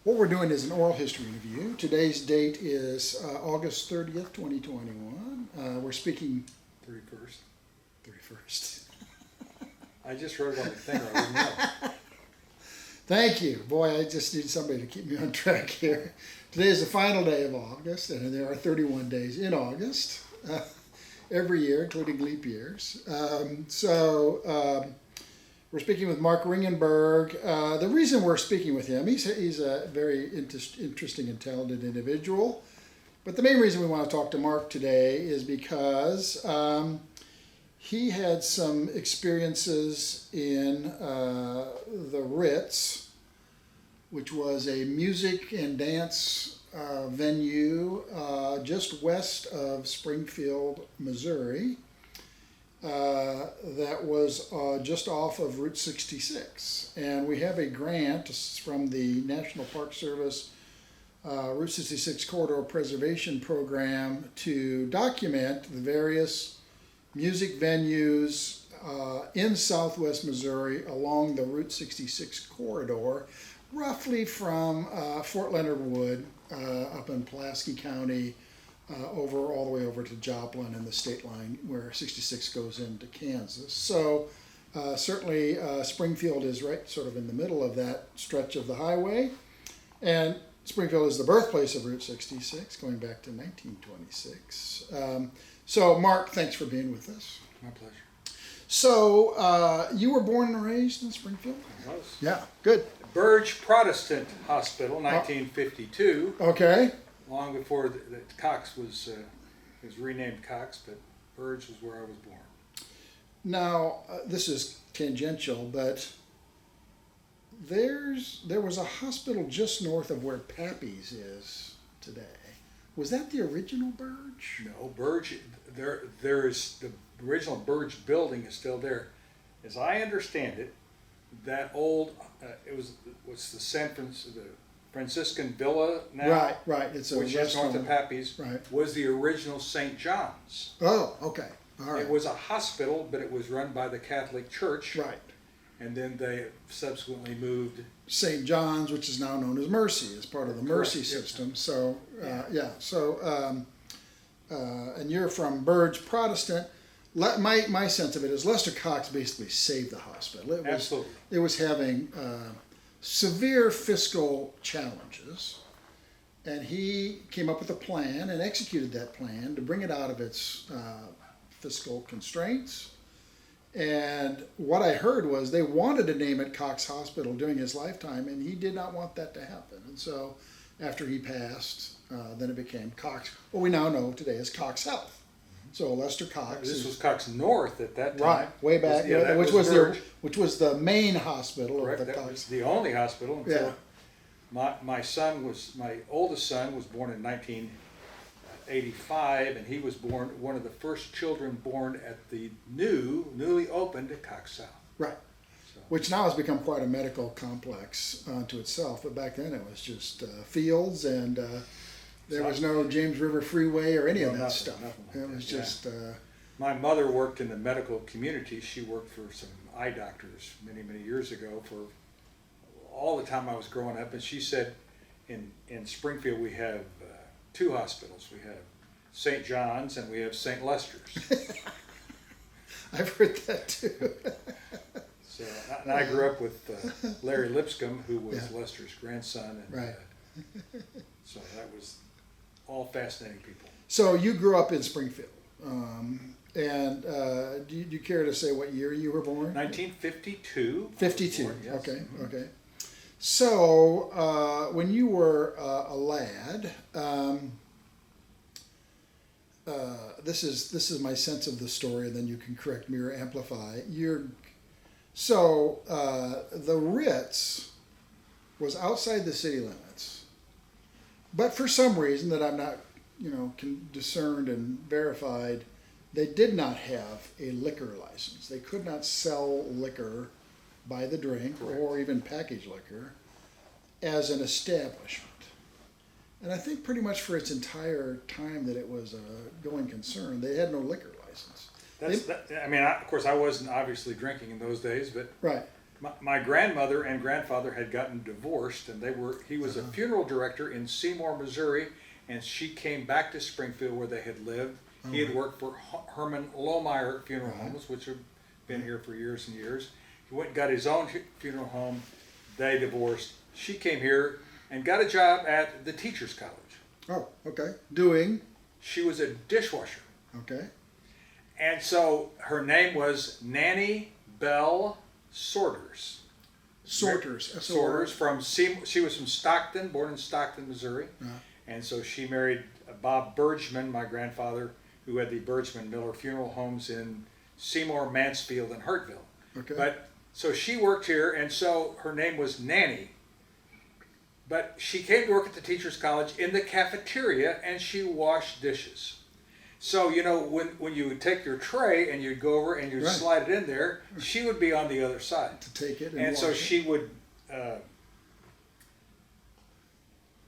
What we're doing is an oral history review. Today's date is August 30th, 2021. We're speaking 31st. 31st. I just wrote it on the thing. I didn't know. Thank you. Boy, I just need somebody to keep me on track here. Today is the final day of August, and there are 31 days in August every year, including leap years. We're speaking with Mark Ringenberg. The reason we're speaking with him, he's a very interesting and talented individual. But the main reason we want to talk to Mark today is because he had some experiences in the Ritz, which was a music and dance venue just west of Springfield, Missouri. That was just off of Route 66. And we have a grant from the National Park Service Route 66 Corridor Preservation Program to document the various music venues in southwest Missouri along the Route 66 corridor, roughly from Fort Leonard Wood up in Pulaski County all the way over to Joplin and the state line where 66 goes into Kansas. So certainly Springfield is right sort of in the middle of that stretch of the highway. And Springfield is the birthplace of Route 66, going back to 1926. So Mark, thanks for being with us. My pleasure. So you were born and raised in Springfield? I was. Yeah, good. Burge Protestant Hospital, 1952. Okay. Long before the Cox was renamed Cox, but Burge was where I was born. Now, this is tangential, but there was a hospital just north of where Pappy's is today. Was that the original Burge? No, Burge. There is the original Burge building is still there. As I understand it, that old it was the Franciscan Villa now, right. It's a which is restaurant north of Pappy's, right. was the original St. John's. Oh, okay, all right. It was a hospital, but it was run by the Catholic Church. Right. And then they subsequently moved. St. John's, which is now known as Mercy, as part of the Mercy system. So, and you're from Burge Protestant. My sense of it is Lester Cox basically saved the hospital. Absolutely. It was having severe fiscal challenges, and he came up with a plan and executed that plan to bring it out of its fiscal constraints. And what I heard was they wanted to name it Cox Hospital during his lifetime, and he did not want that to happen. And so after he passed, then it became Cox, what we now know today as Cox Health. So Lester Cox. This was Cox North at that time. Right, way back, which was the main hospital. Correct. Of the that Cox. was the only hospital until my oldest son was born in 1985, and he was born one of the first children born at the newly opened Cox South. Right. So. Which now has become quite a medical complex unto itself, but back then it was just fields and. There was no James River Freeway or any of that stuff. It was just. My mother worked in the medical community. She worked for some eye doctors many years ago for all the time I was growing up. And she said, in Springfield we have two hospitals. We have St. John's and we have St. Lester's. I've heard that too. So, and I grew up with Larry Lipscomb, who was Lester's grandson, and right. So that was. All fascinating people. So you grew up in Springfield, and do you care to say what year you were born? 1952. 52. Born, yes. Okay. Okay. So when you were a lad, this is my sense of the story, and then you can correct me or amplify. The Ritz was outside the city limits. But for some reason that I'm not, discerned and verified, they did not have a liquor license. They could not sell liquor by the drink or even package liquor as an establishment. And I think pretty much for its entire time that it was a going concern, they had no liquor license. Of course, I wasn't obviously drinking in those days, but right. My grandmother and grandfather had gotten divorced, and he was a funeral director in Seymour, Missouri, and she came back to Springfield where they had lived. He had worked for Herman Lohmeyer Funeral Homes, which have been here for years and years. He went and got his own funeral home. They divorced. She came here and got a job at the Teachers College. Oh, okay. Doing? She was a dishwasher. Okay. And so her name was Nanny Bell Sorters. Sorters. Sorters from she was from Stockton, born in Stockton, Missouri. And so she married Bob Bergman, my grandfather, who had the Bergman Miller Funeral Homes in Seymour, Mansfield, and Hartville. Okay. But so she worked here, and so her name was Nanny. But she came to work at the Teachers College in the cafeteria, and she washed dishes. So, you know, when you would take your tray and you'd go over and you'd slide it in there, she would be on the other side. To take it and so she would,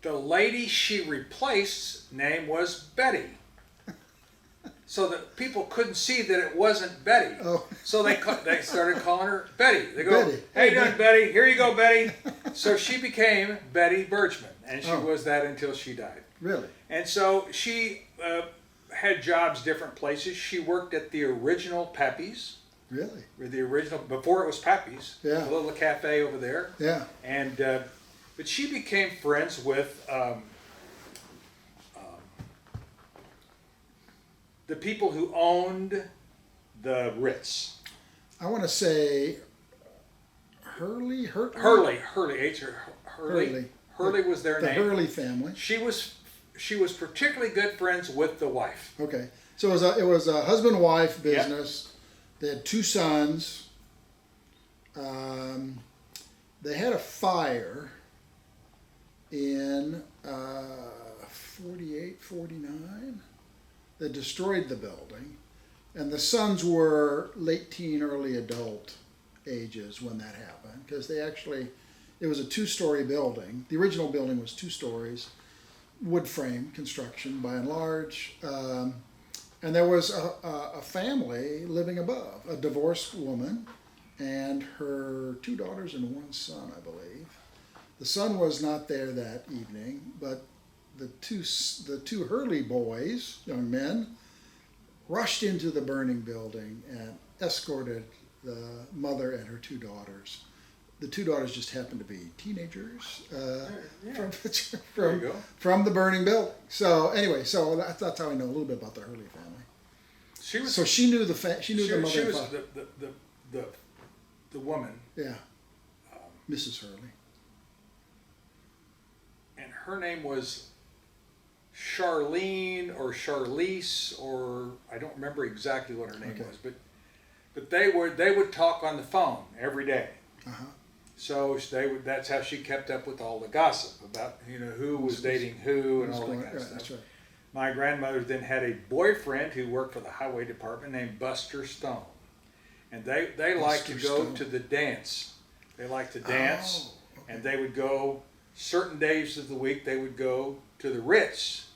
the lady she replaced name was Betty. So that people couldn't see that it wasn't Betty. Oh. So they started calling her Betty. They go, Betty. "Hey, you doing, Betty? Here you go, Betty." So she became Betty Bergman, and she was that until she died. Really? And so she had jobs different places. She worked at the original Pappy's. Really? Or the original, before it was Pappy's. Yeah. A little cafe over there. Yeah. And but she became friends with the people who owned the Ritz. I want to say Hurley. Hurley was their the name. The Hurley family. She was particularly good friends with the wife. Okay, so it was a husband-wife business. Yep. They had 2 sons. They had a fire in 48, 49 that destroyed the building, and the sons were late teen, early adult ages when that happened, because it was a 2-story building. The original building was 2 stories, wood frame construction by and large, and there was a family living above, a divorced woman and her 2 daughters and 1 son, I believe. The son was not there that evening, but the two Hurley boys, young men, rushed into the burning building and escorted the mother and her 2 daughters. The 2 daughters just happened to be teenagers from the burning building. So anyway, so that's how I know a little bit about the Hurley family. She knew the mother. She was the woman. Yeah, Mrs. Hurley. And her name was Charlene or Charlize, or I don't remember exactly what her name was, but they would talk on the phone every day. Uh-huh. So that's how she kept up with all the gossip about who was dating who and all that kind of stuff. That's right. My grandmother then had a boyfriend who worked for the highway department named Buster Stone, and they liked to go to the dance. They liked to dance, and they would go certain days of the week. They would go to the Ritz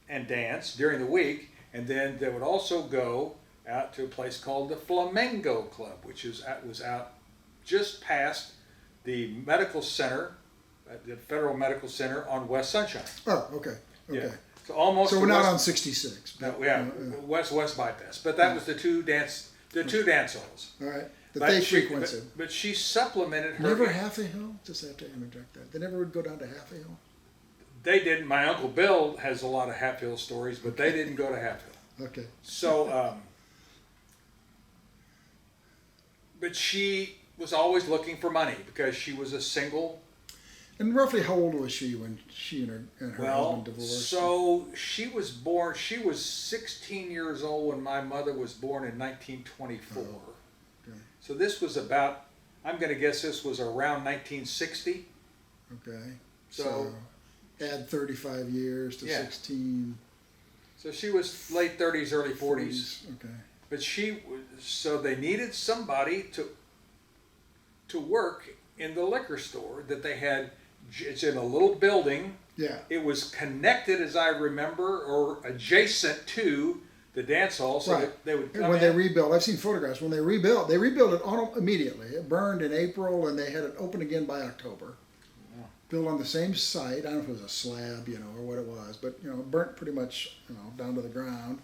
and dance during the week, and then they would also go out to a place called the Flamingo Club, which was out just past the medical center, the Federal Medical Center on West Sunshine. Oh, okay. Yeah. So almost. So we're not on 66. But, West bypass. But that was the two dance halls. All right. They frequented. But she supplemented her. Never Half a Hill? Just have to interject that. They never would go down to Half a Hill? They didn't. My Uncle Bill has a lot of Half Hill stories, but they didn't go to Half Hill. Okay. So, but she was always looking for money because she was a single. And roughly how old was she when she and her husband divorced? So she was 16 years old when my mother was born in 1924. Okay. So this was about, I'm going to guess this was around 1960. Okay. So add 35 years to 16. So she was late 30s, early 40s. Okay. But so they needed somebody to work in the liquor store that they had. It's in a little building. Yeah. It was connected, as I remember, or adjacent to the dance hall, so Right. they would come And when in. they rebuilt, I've seen photographs. When they rebuilt it immediately. It burned in April, and they had it open again by October. Yeah. Built on the same site. I don't know if it was a slab, or what it was, but it burnt pretty much, down to the ground.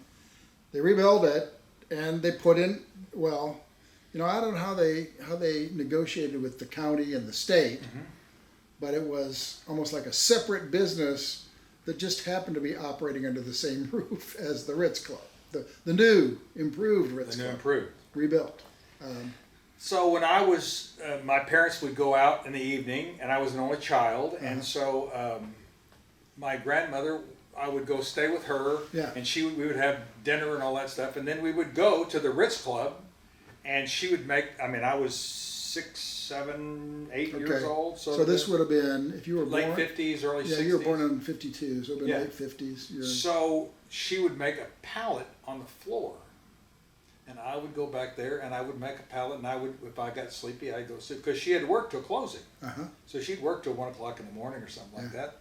They rebuilt it, and they put in. Well, I don't know how they negotiated with the county and the state, but it was almost like a separate business that just happened to be operating under the same roof as the Ritz Club, the new improved Ritz Club, Improved. rebuilt. So when I was, my parents would go out in the evening, and I was an only child, and so my grandmother, I would go stay with her, Yeah. and we would have dinner and all that stuff, and then we would go to the Ritz Club, and she would make. I mean, I was 6, 7, 8 years old, so this would have been if you were late born 50s, early 60s. Yeah, you were born in '52, so it would have been Yeah. late '50s. So she would make a pallet on the floor, and I would go back there and I would make a pallet, and I would, if I got sleepy, I'd go sleep, because she had to work till closing. So she'd work till 1 o'clock in the morning or something like that,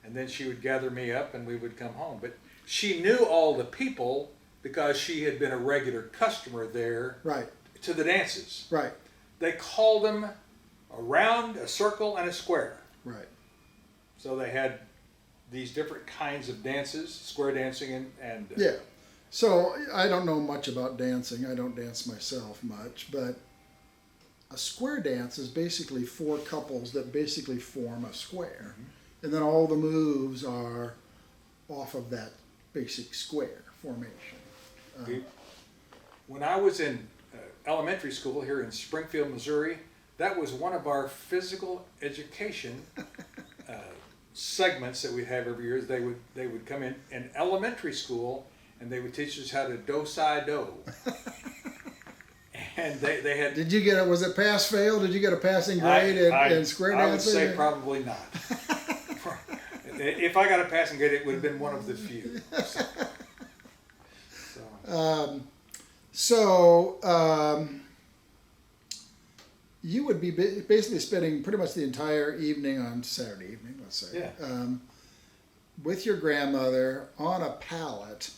and then she would gather me up and we would come home. But she knew all the people because she had been a regular customer there. Right. To the dances. Right. They called them a round, a circle, and a square. Right. So they had these different kinds of dances, square dancing and Yeah. So I don't know much about dancing. I don't dance myself much, but a square dance is basically 4 couples that basically form a square. And then all the moves are off of that basic square formation. When I was in elementary school here in Springfield, Missouri, that was one of our physical education segments that we'd have every year. They would come in elementary school, and they would teach us how to do-si-do. And they had. Did you get was it pass fail? Did you get a passing grade in square dancing? I would say probably not. If I got a passing grade, it would have been one of the few. You would be basically spending pretty much the entire evening on Saturday evening, let's say, with your grandmother on a pallet,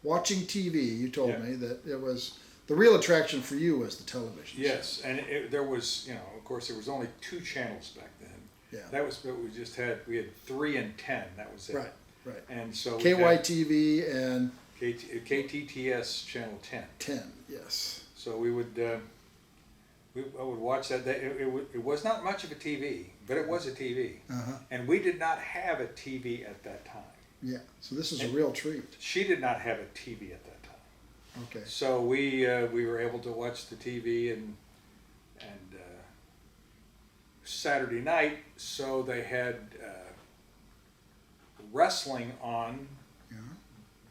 watching TV. You told me that it was the real attraction for you was the television. Yes, and there was, of course, there was only 2 channels back then. Yeah. That was what we just had. We had 3 and 10. That was it. Right. Right. And so KYTV and KTTS channel 10. 10. Yes. So we would. I would watch that. It was not much of a TV, but it was a TV. And we did not have a TV at that time. Yeah, so this is a real treat. She did not have a TV at that time. Okay. So we were able to watch the TV and Saturday night. So they had wrestling on. Yeah.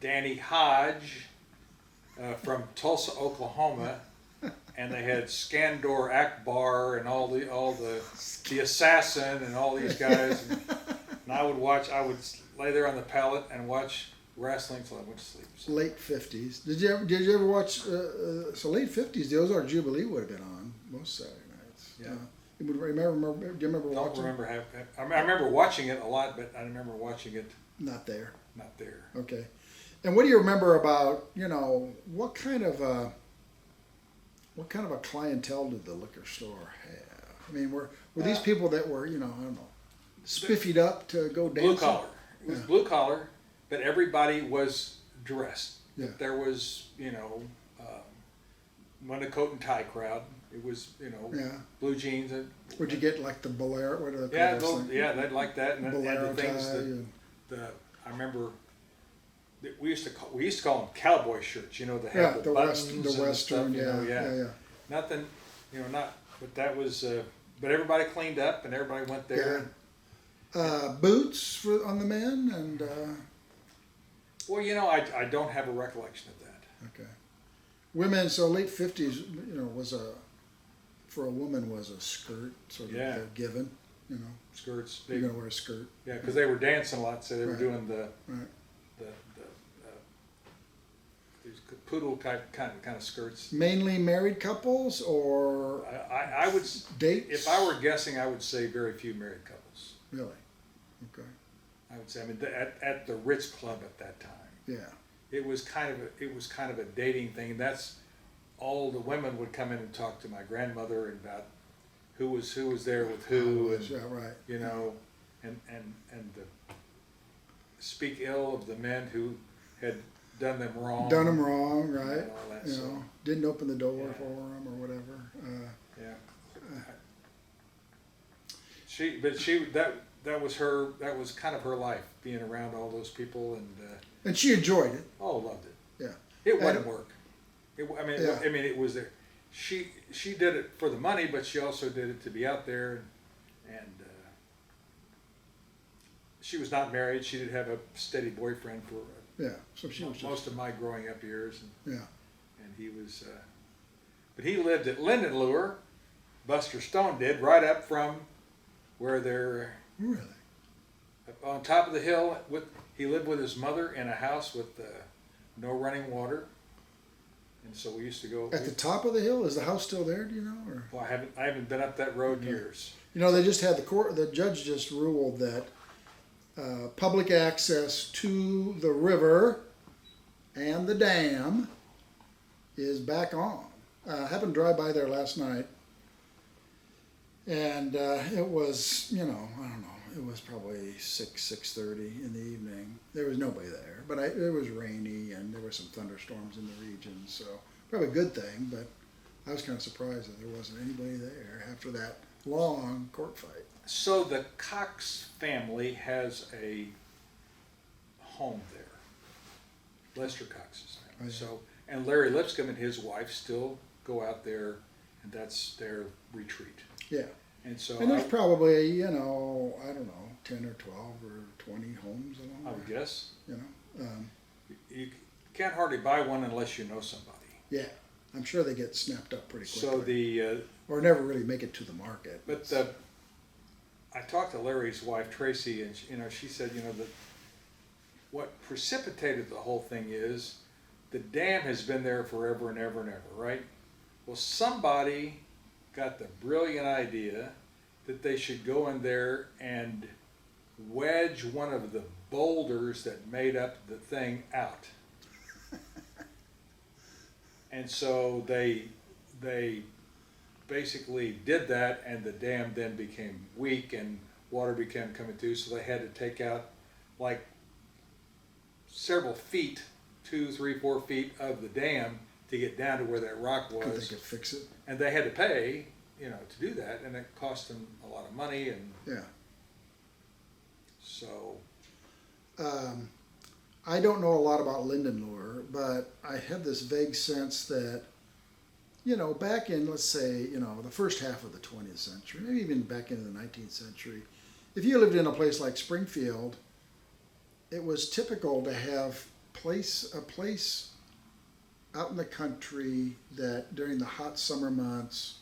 Danny Hodge from Tulsa, Oklahoma. And they had Skandor Akbar and all the assassin and all these guys, and I would lay there on the pallet and watch wrestling till I went to sleep. So. Late '50s. Did you ever watch? So late '50s, the Ozark Jubilee would have been on most Saturday nights. Yeah. Do you remember Don't watching? remember I remember watching it a lot, but I remember watching it Not there. not there. Okay. And what do you remember about what kind of a clientele did the liquor store have? I mean, were these people that were, I don't know, spiffied up to go dancing? Blue collar. It was blue collar, but everybody was dressed. Yeah. There was, one a coat and tie crowd. It was, blue jeans. Would you get like the bolero? What are they called? They'd like that. And Bolero the things tie. I remember that we used to call them cowboy shirts. That have the buttons and Western, stuff. yeah. Nothing, but that was. But everybody cleaned up and everybody went there. Yeah. Boots on the men and. Well, I don't have a recollection of that. Okay. Women, so late '50s, for a woman was a skirt sort of a given, Skirts. You're gonna wear a skirt. Yeah, because they were dancing a lot, so they were Right. doing the Right. these poodle type kind of skirts. Mainly married couples or I would dates? if I were guessing, I would say very few married couples. Really? Okay. I would say, at the Ritz Club at that time. Yeah. it was kind of a dating thing. And that's all the women would come in and talk to my grandmother about who was there with who, and Yeah, right. you know, and the speak ill of the men who had done them wrong. Done them wrong, right? And all that, You so, know, didn't open the door Yeah. for them or whatever. yeah. That was kind of her life, being around all those people, And she enjoyed it. loved it. Yeah. It wasn't And- work. It Yeah. was there. She did it for the money, but she also did it to be out there, and she was not married. She did have a steady boyfriend for Yeah. So she was just, most of my growing up years, yeah. and he was, but he lived at Lindenlure. Buster Stone did, right up from where they're Really? on top of the hill. He lived with his mother in a house with no running water, and so we used to go. At the top of the hill, is the house still there? Do you know? Or Well, I haven't been up that road in years. you know, they just had the judge just ruled that public access to the river and the dam is back on. Happened to drive by there last night, and it was, you know, I don't know, it was probably 6:30 in the evening. There was nobody there, but it was rainy and there were some thunderstorms in the region, so probably a good thing. But I was kind of surprised that there wasn't anybody there after that long court fight. So the Cox family has a home there, Lester Cox's family. Oh, yeah. So, and Larry Lipscomb and his wife still go out there, and that's their retreat. Yeah. And so And there's probably, you know, I don't know, 10 or 12 or 20 homes along I would there, guess you know. you can't hardly buy one unless you know somebody. Yeah, I'm sure they get snapped up pretty quickly. So the or never really make it to the market. but I talked to Larry's wife Tracy, and she said, that what precipitated the whole thing is the dam has been there forever and ever and ever, right? Well, somebody got the brilliant idea that they should go in there and wedge one of the boulders that made up the thing out. And so they basically did that, and the dam then became weak and water began coming through, so they had to take out like several feet, 2, 3, 4 feet of the dam to get down to where that rock was. Could they could fix it? And they had to pay, to do that, and it cost them a lot of money, and Yeah. so. I don't know a lot about Lindenlure, but I have this vague sense that, back in, let's say, the first half of the 20th century, maybe even back into the 19th century, if you lived in a place like Springfield, it was typical to have a place out in the country that during the hot summer months,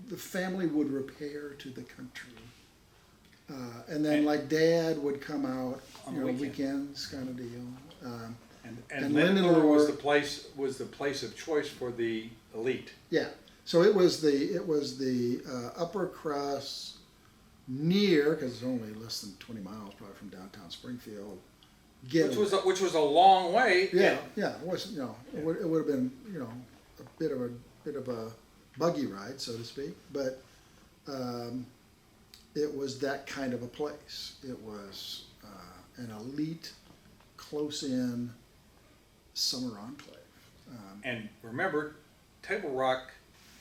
the family would repair to the country. And then like Dad would come out On the weekend. weekends kind of deal. And Lindenlure was the place of choice for the elite. Yeah, so it was the upper crust near, because it's only less than 20 miles probably from downtown Springfield. Which was a long way. Yeah, it wasn't, it would have been, a bit of a buggy ride, so to speak, but it was that kind of a place. It was an elite, close-in summer enclave. And remember, Table Rock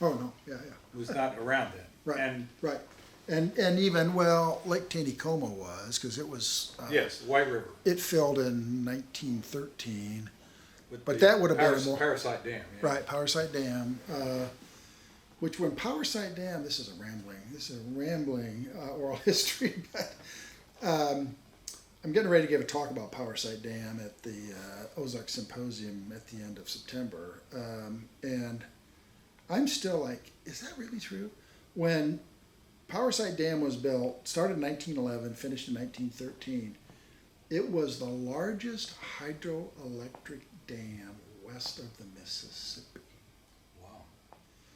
Oh no, yeah. was not around then. Right, And right. And even, Lake Taneycomo was, because it was... yes, White River. It filled in 1913. With But the that would have been a more... Powersite Dam. Yeah. Right, Powersite Dam. Which when Powersite Dam, this is a rambling oral history, but I'm getting ready to give a talk about Powersite Dam at the Ozark Symposium at the end of September. And I'm still like, is that really true? When Powersite Dam was built, started in 1911, finished in 1913, it was the largest hydroelectric dam west of the Mississippi. Wow.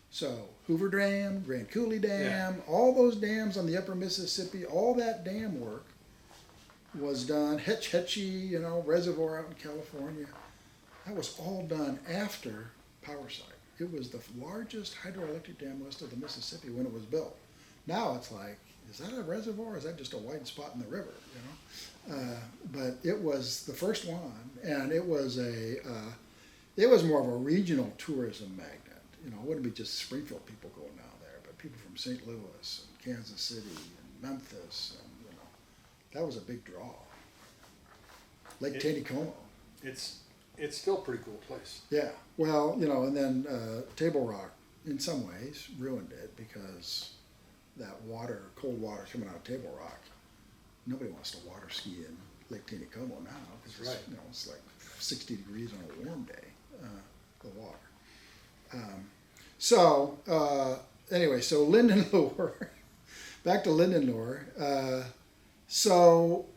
So Hoover Dam, Grand Coulee Dam, all those dams on the upper Mississippi, all that dam work was done. Hetch Hetchy, Reservoir out in California. That was all done after Powersite. It was the largest hydroelectric dam west of the Mississippi when it was built. Now it's like, is that a reservoir or is that just a wide spot in the river, you know? But it was the first one, and it was more of a regional tourism magnet. You know, it wouldn't be just Springfield people going down there, but people from St. Louis and Kansas City and Memphis, and you know, that was a big draw. Lake Taneycomo. It's still a pretty cool place. Yeah, well, you know, and then Table Rock, in some ways, ruined it because that water, cold water coming out of Table Rock, nobody wants to water ski in Lake Taneycomo now because That's right. You know, it's like 60 degrees on a warm day, the water. Anyway, so Lindenlure, back to Lindenlure. So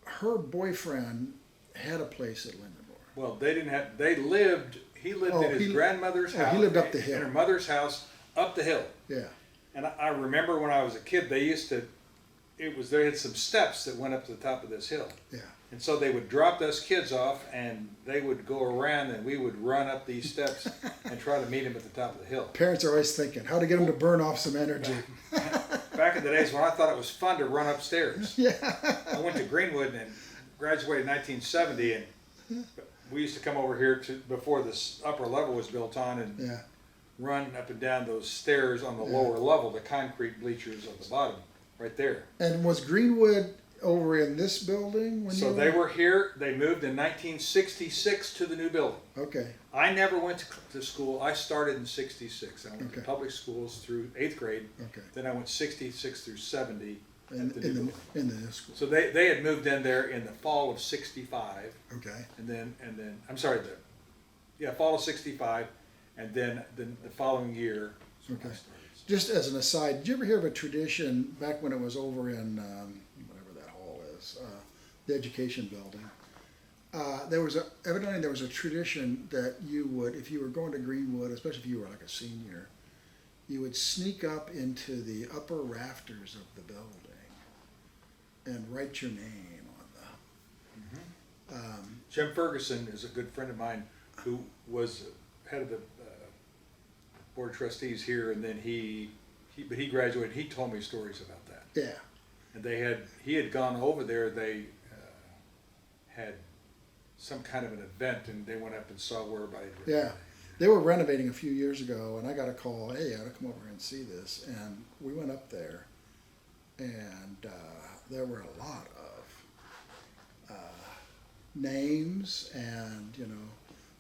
her boyfriend had a place at Lindenlure. Well, he lived in his grandmother's house. He lived up the hill. In her mother's house, up the hill. Yeah. And I remember when I was a kid, they had some steps that went up to the top of this hill. Yeah. And so they would drop us kids off and they would go around and we would run up these steps and try to meet him at the top of the hill. Parents are always thinking how to get them to burn off some energy. Back in the days when I thought it was fun to run upstairs. Yeah. I went to Greenwood and graduated in 1970, and we used to come over here before this upper level was built on and run up and down those stairs on the lower level, the concrete bleachers on the bottom, right there. And was Greenwood over in this building when So they were here. They moved in 1966 to the new building. Okay. I never went to school. I started in 66. I went to public schools through 8th grade. Okay. Then I went 66 through 70 at the new building. In the new school. So they had moved in there in the fall of 65. Okay. And then I'm sorry, fall of 65, and then the following year. Okay. Just as an aside, did you ever hear of a tradition back when it was over in whatever that hall is, the education building? Evidently there was a tradition that you would, if you were going to Greenwood, especially if you were like a senior, you would sneak up into the upper rafters of the building and write your name on the. Jim Ferguson is a good friend of mine who was head of the board of trustees here, and then he graduated. He told me stories about that. Yeah. And he had gone over there. They had some kind of an event, and they went up and saw where everybody. Yeah, they were renovating a few years ago, and I got a call. Hey, I ought to come over and see this. And we went up there, and there were a lot of names, and you know,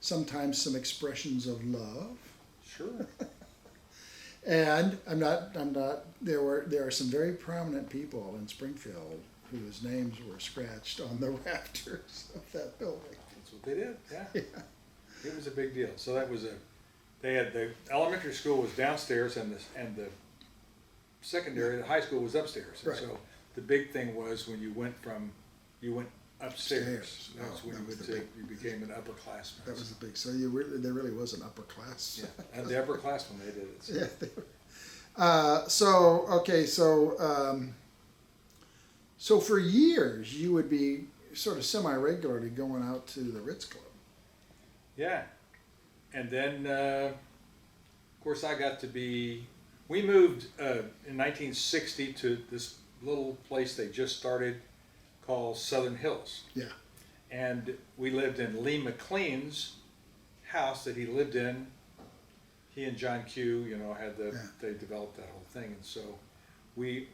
sometimes some expressions of love. Sure. And I'm not. There are some very prominent people in Springfield whose names were scratched on the rafters of that building. That's what they did. Yeah. It was a big deal. So they had the elementary school was downstairs, and the secondary, the high school was upstairs. And so the big thing was when you went upstairs. That's when you became an upperclassman. That was the big. So there really was an upper class. Yeah, and the upperclassmen, they did it. So. Yeah. They were. So for years you would be sort of semi-regularly going out to the Ritz Club. Yeah, and then of course I got to be. We moved in 1960 to this little place they just started called Southern Hills. Yeah. And we lived in Lee McLean's house that he lived in. He and John Q, they developed that whole thing. And so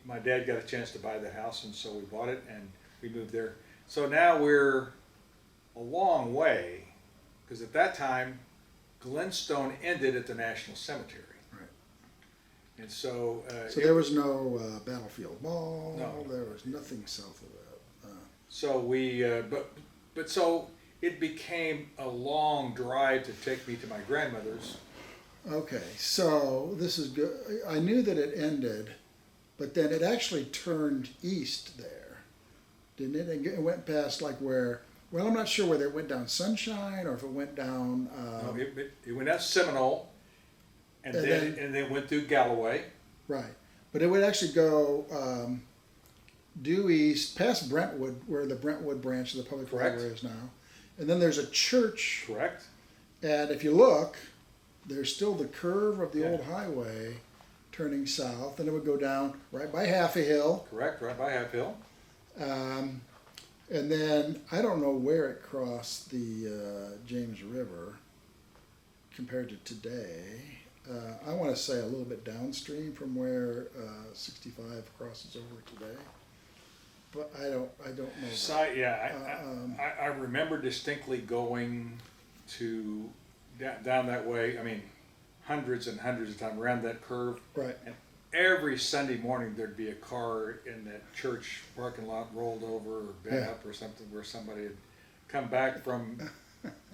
my dad got a chance to buy the house, and so we bought it and we moved there. So now we're a long way, because at that time, Glenstone ended at the National Cemetery. Right. And so... so there was no Battlefield Mall, no. There was nothing south of that. So so it became a long drive to take me to my grandmother's. Okay, so this is good. I knew that it ended, but then it actually turned east there, didn't it? And it went past like where, well, I'm not sure whether it went down Sunshine or if it went down... no, it went out Seminole, and then went through Galloway. Right, but it would actually go... due east, past Brentwood, where the Brentwood branch of the public library is now, And then there's a church, Correct. and if you look, there's still the curve of the Yeah. old highway turning south, and it would go down right by Half a Hill. Correct, right by Half Hill. And then I don't know where it crossed the James River compared to today. I want to say a little bit downstream from where 65 crosses over today, but I don't know. So, yeah, I remember distinctly going to down that way. I mean, hundreds and hundreds of times around that curve. Right. And every Sunday morning there'd be a car in that church parking lot rolled over or bent up or something, where somebody had come back from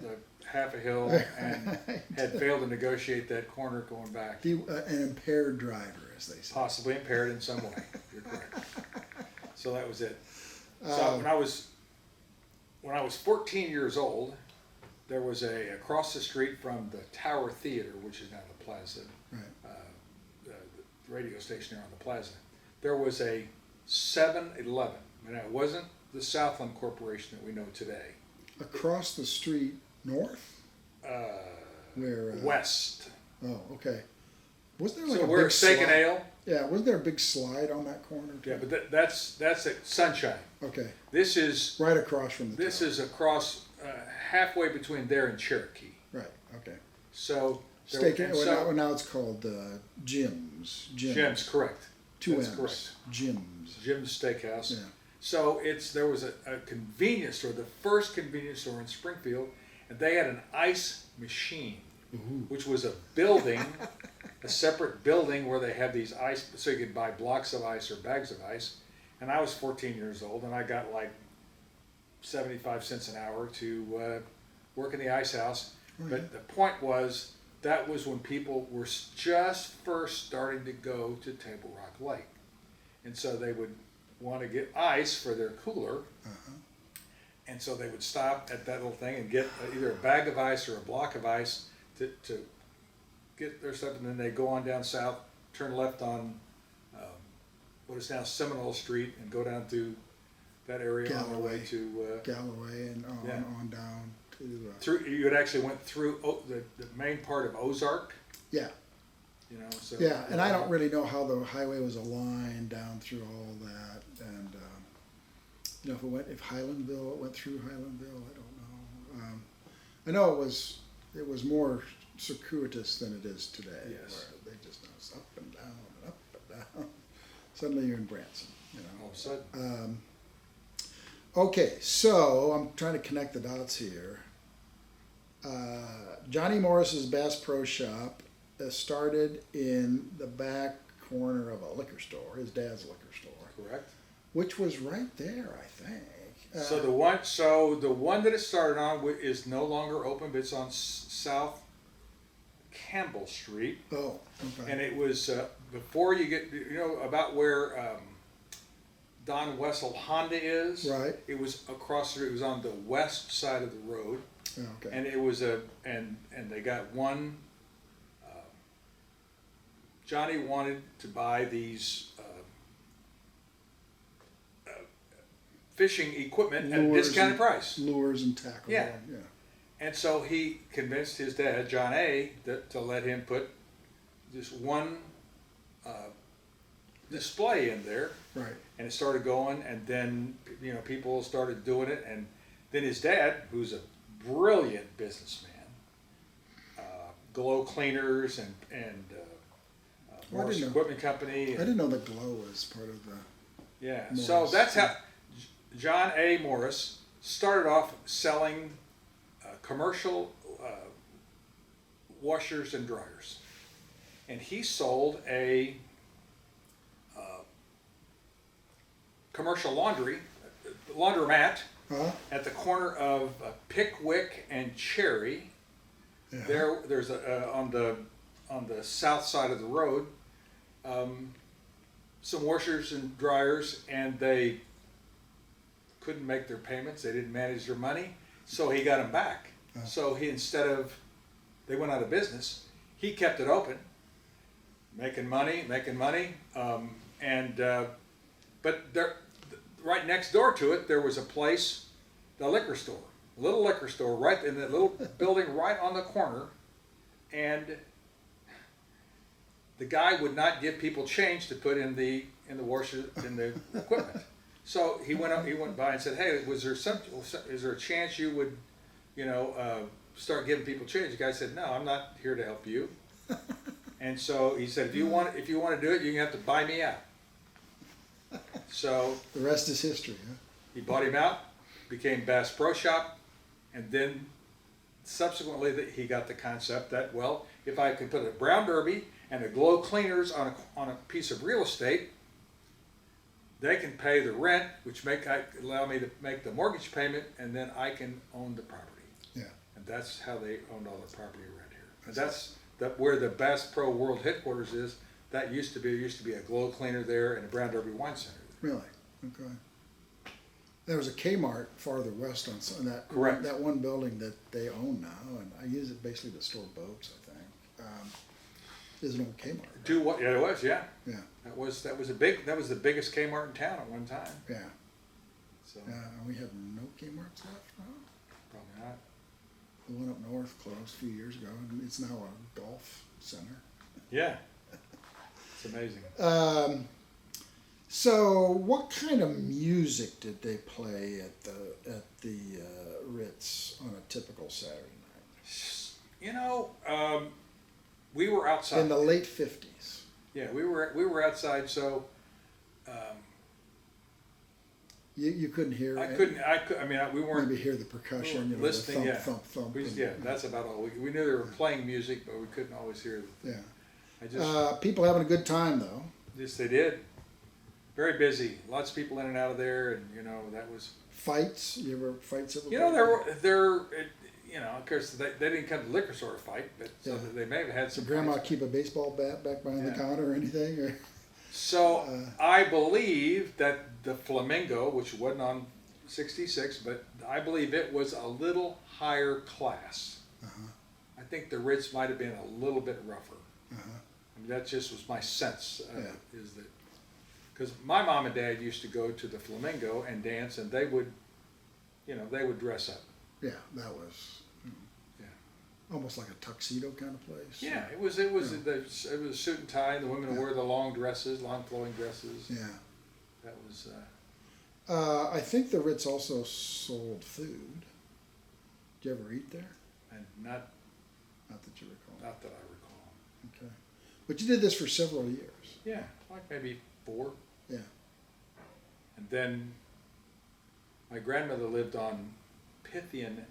the Half a Hill and had failed to negotiate that corner going back. An impaired driver, as they say. Possibly impaired in some way. You're correct. So that was it. So when I was 14 years old, there was across the street from the Tower Theater, which is now the Plaza, Right. the radio station there on the Plaza. There was a 7-Eleven, and it wasn't the Southland Corporation that we know today. Across the street north? Where? West. Oh, okay. Was there like So a we're big Steak and slide? Ale. Yeah, wasn't there a big slide on that corner too? Yeah, but that's at Sunshine. Okay, This is right across from the this tower. is across halfway between there and Cherokee. Right, okay. So Steak and, so- well, now it's called Jim's. Jim's, correct. Two That's M's. correct. Jim's. Jim's Steakhouse. Yeah. So there was a convenience store, the first convenience store in Springfield, and they had an ice machine, which was a building, a separate building where they had these ice, so you could buy blocks of ice or bags of ice. And I was 14 years old, and I got like 75 cents an hour to work in the ice house. Oh, But yeah. the point was, that was when people were just first starting to go to Table Rock Lake. And so they would want to get ice for their cooler. Uh-huh. And so they would stop at that little thing and get either a bag of ice or a block of ice to get their stuff. And then they'd go on down south, turn left on what is now Seminole Street, and go down through that area on their way Galloway. to Galloway and on, Yeah. on down to. through. You had actually went through the main part of Ozark. Yeah. You know. So Yeah, and I don't really know how the highway was aligned down through all that, and you know, if Highlandville went through Highlandville, I don't know. I know it was more circuitous than it is today. Yes. Where they just know it's up and down and up and down. Suddenly you're in Branson, you know. All of a sudden. Okay, so I'm trying to connect the dots here. Johnny Morris's Bass Pro Shop started in the back corner of a liquor store, his dad's liquor store, Correct. which was right there, I think. So the one that it started on is no longer open, but it's on South Campbell Street, Oh, okay. and it was before you get about where Don Wessel Honda is. Right. It was across the street. It was on the west side of the road, Okay. and it was and they got one. Johnny wanted to buy these fishing equipment at a Lures discounted and- price. Lures and tackle. Yeah. Yeah. And so he convinced his dad, John A., to let him put this one display in there, Right. and it started going, and then people started doing it, and then his dad, who's a brilliant businessman, Glow Cleaners and Morris didn't know. Equipment Company. I didn't know the Glow was part of the. Yeah, Morris. so that's how John A. Morris started off selling commercial washers and dryers. And he sold a commercial laundromat Huh? at the corner of Pickwick and Cherry. Yeah. There's on the south side of the road, some washers and dryers, and they couldn't make their payments. They didn't manage their money, so he got them back. So he they went out of business. He kept it open, making money, but there, right next door to it, there was a place, the liquor store a little liquor store right in that little building right on the corner, and the guy would not give people change to put in the washer in the equipment. So he went by and said, "Hey, is there a chance you would, start giving people change?" The guy said, "No, I'm not here to help you." And so he said, if you want to do it, you're gonna have to buy me out. So The rest is history, huh? he bought him out, became Bass Pro Shop, and then subsequently he got the concept that, well, if I can put a brown derby and a glow cleaners on a piece of real estate, they can pay the rent, which allow me to make the mortgage payment, and then I can own the property. Yeah. And that's how they owned all the property around here. And that's where the Bass Pro World headquarters is. That used to be a glow cleaner there and a brown derby wine center. Really? Okay. There was a Kmart farther west on that. Correct. That one building that they own now, and I use it basically to store boats, I think. Is an old Kmart. Right? Do what? Yeah, it was. Yeah. Yeah. That was the biggest Kmart in town at one time. Yeah. So We have no Kmart's left now. probably not. The one up north closed a few years ago, and it's now a golf center. Yeah. It's amazing. So, what kind of music did they play at the Ritz on a typical Saturday night? We were outside In the late 50s. Yeah, we were outside, so You couldn't hear. we weren't Maybe hear the percussion. listening. The thump. That's about all. We knew they were playing music, but we couldn't always hear. People having a good time though. Yes, they did. Very busy. Lots of people in and out of there, and that was Fights. You ever fights? of course they didn't come to the liquor store to fight, but so they may have had some. Did Grandma fights. keep a baseball bat back behind the counter or anything? Or? So I believe that the Flamingo, which wasn't on 66, but I believe it was a little higher class. I think the Ritz might have been a little bit rougher. That just was my sense. Is that because my mom and dad used to go to the Flamingo and dance, and they would dress up. Yeah, that was. Almost like a tuxedo kind of place. Yeah, it was a suit and tie, and the women wore the long flowing dresses. Yeah. That was. I think the Ritz also sold food. Did you ever eat there? And not that you recall. Not that I recall. Okay. But you did this for several years. Yeah, like maybe 4. Yeah. And then my grandmother lived on Pythian,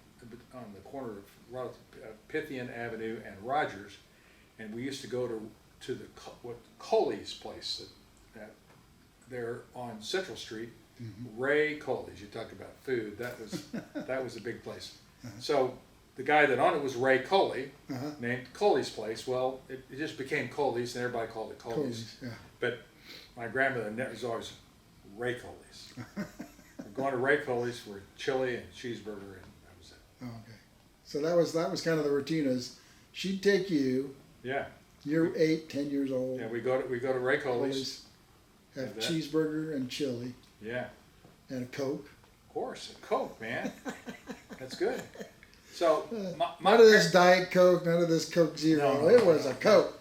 on the corner of Pythian Avenue and Rogers, and we used to go to the Coley's place there on Central Street. Ray Coley's. You talk about food. That was a big place. So the guy that owned it was Ray Coley, named Coley's Place. Well, it just became Coley's, and everybody called it Coley's. But my grandmother was always Ray Coley's. We're going to Ray Coley's for chili and cheeseburger, and that was it. Oh, okay. So that was kind of the routine. Is she'd take you. Yeah. You're 8, 10 years old. Yeah, we go to Ray Coley's. Have cheeseburger and chili. Yeah. And a Coke. Of course, a Coke, man. That's good. So none of this Diet Coke, none of this Coke Zero. It was a Coke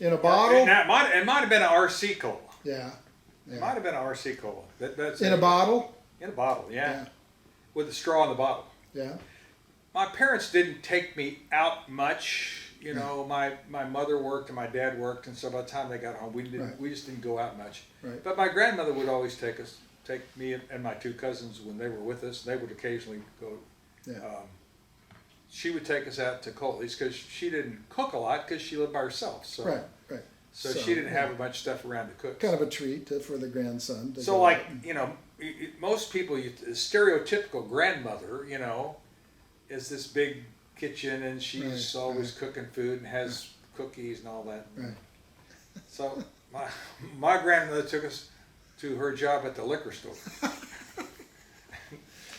in a bottle. It might have been an RC Cola. Yeah. It might have been an RC Cola. That's in a bottle. In a bottle, yeah. With a straw in the bottle. Yeah. My parents didn't take me out much. My mother worked and my dad worked, and so by the time they got home, we just didn't go out much. Right. But my grandmother would always take me and my 2 cousins when they were with us. They would occasionally go. Yeah. She would take us out to Coley's because she didn't cook a lot because she lived by herself. So, right. So she didn't have much stuff around to cook. Kind of a treat for the grandson. So most people, the stereotypical grandmother, is this big kitchen and she's always cooking food and has cookies and all that. Right. So my grandmother took us to her job at the liquor store.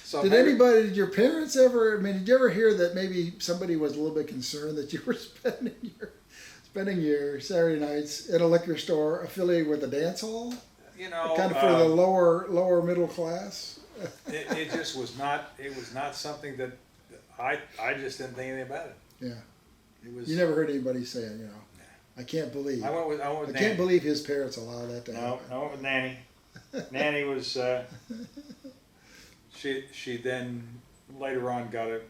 So did your parents ever, did you ever hear that maybe somebody was a little bit concerned that you were spending your Saturday nights at a liquor store affiliated with a dance hall? you know, kind of for the lower middle class. it just was not. It was not something that I just didn't think anything about it. Yeah. It was. You never heard anybody saying, I can't believe. I went with I Nanny. can't believe his parents allow that to happen. No, I went with Nanny. Nanny was. She then later on got a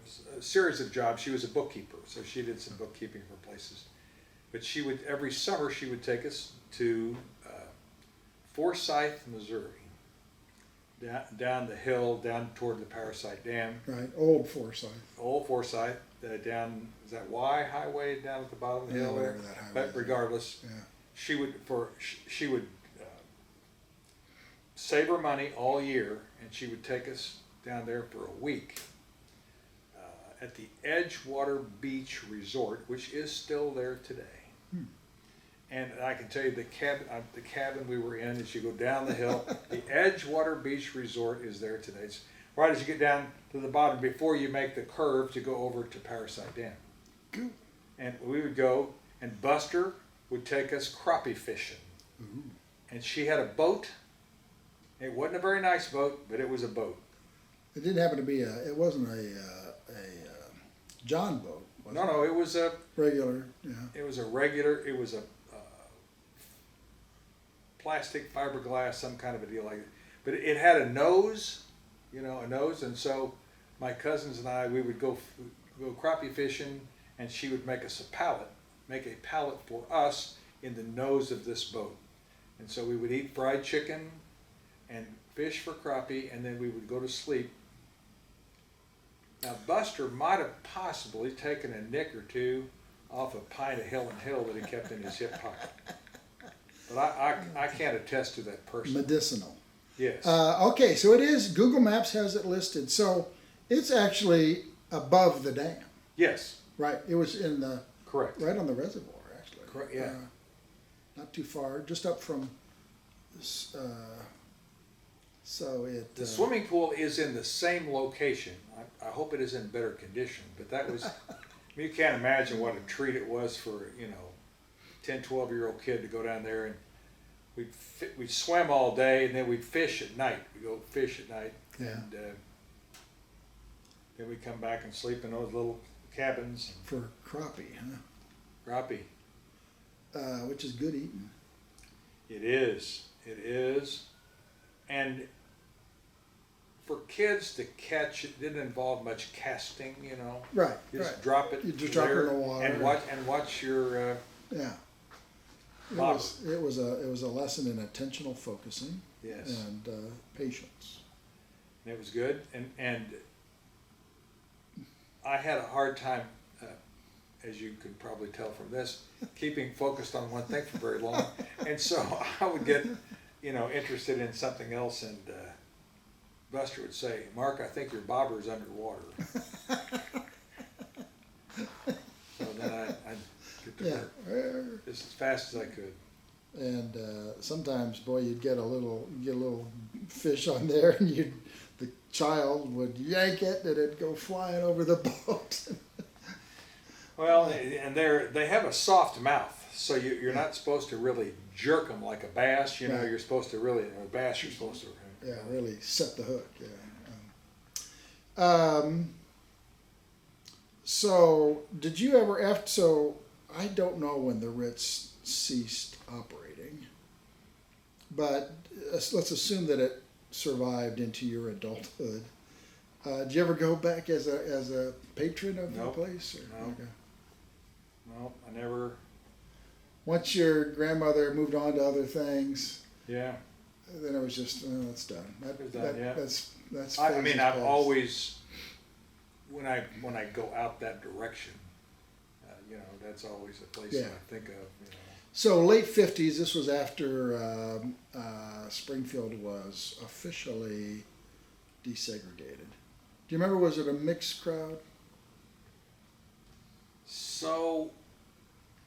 series of jobs. She was a bookkeeper, so she did some bookkeeping for places. But she would every summer she would take us to Forsyth, Missouri. Down the hill, down toward the Powersite Dam. Right, old Forsyth. Old Forsyth, down, is that Y Highway down at the bottom of the hill there? Whatever that highway But is. regardless, Yeah. she would save her money all year, and she would take us down there for a week at the Edgewater Beach Resort, which is still there today. And I can tell you the cabin we were in, as you go down the hill, the Edgewater Beach Resort is there today. It's right as you get down to the bottom before you make the curve to go over to Powersite Dam. Cool. And we would go, and Buster would take us crappie fishing. Ooh. And she had a boat. It wasn't a very nice boat, but it was a boat. It didn't happen to be it wasn't a John boat. Was No, it was a regular, yeah. it was a plastic fiberglass, some kind of a deal like that. But it had a nose, and so my cousins and I, we would go crappie fishing, and she would make us make a pallet for us in the nose of this boat. And so we would eat fried chicken and fish for crappie, and then we would go to sleep. Now Buster might have possibly taken a nick or two off a pint of Hill and Hill that he kept in his hip pocket. But I can't attest to that personally. Medicinal. Yes. Okay, so it is, Google Maps has it listed. So it's actually above the dam. Yes. Right, it was in the, Correct. right on the reservoir, actually. Correct, yeah. Not too far, just up from, so it. The swimming pool is in the same location. I hope it is in better condition, but that was, you can't imagine what a treat it was for, 10, 12-year-old kid to go down there, and we'd swim all day, and then we'd fish at night. We'd go fish at night. Yeah. And then we'd come back and sleep in those little cabins. For crappie, huh? Crappie. Which is good eating. It is. And for kids to catch, it didn't involve much casting, Right, You just right. drop it. You just drop it in the water. And watch your. Yeah. Bobber. It was a lesson in attentional focusing. Yes. And patience. And it was good, and I had a hard time, as you can probably tell from this, keeping focused on one thing for very long, and so I would get, interested in something else, and Buster would say, "Mark, I think your bobber's underwater." So then I'd get to work just as fast as I could. And sometimes, boy, you'd get a little fish on there, and the child would yank it, and it'd go flying over the boat. Well, and they have a soft mouth, so you're not supposed to really jerk them like a bass. Right. You're supposed to really, a bass you're supposed to. Yeah, really set the hook. Yeah. So, did you ever so I don't know when the Ritz ceased operating, but let's assume that it survived into your adulthood. Did you ever go back as a patron of Nope. the place? Or? No. Okay. No, I never. Once your grandmother moved on to other things, Yeah. then it was just, that's done. It's done, yeah. That's. I phases mean, I've past. always, when I go out that direction, that's always a place that I think of. So late 50s, this was after Springfield was officially desegregated. Do you remember, was it a mixed crowd? So,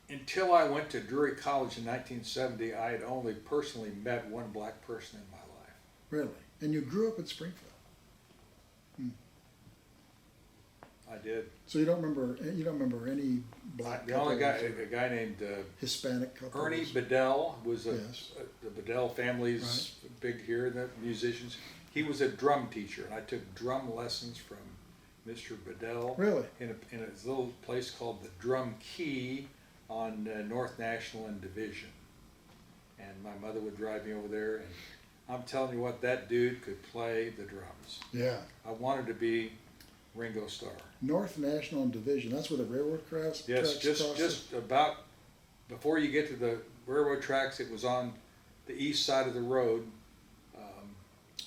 until I went to Drury College in 1970, I had only personally met one black person in my life. Really? And you grew up in Springfield? I did. So you don't remember any black The only couples guy, or a guy named Hispanic couples? Ernie Bedell was Yes. the Bedell family's big here, the musicians. He was a drum teacher, and I took drum lessons from Mr. Bedell. Really? In a little place called the Drum Key on North National and Division. And my mother would drive me over there, and I'm telling you what, that dude could play the drums. Yeah. I wanted to be Ringo Starr. North National and Division. That's where the railroad Yes, tracks just about before you get to the railroad tracks, it was on the east side of the road.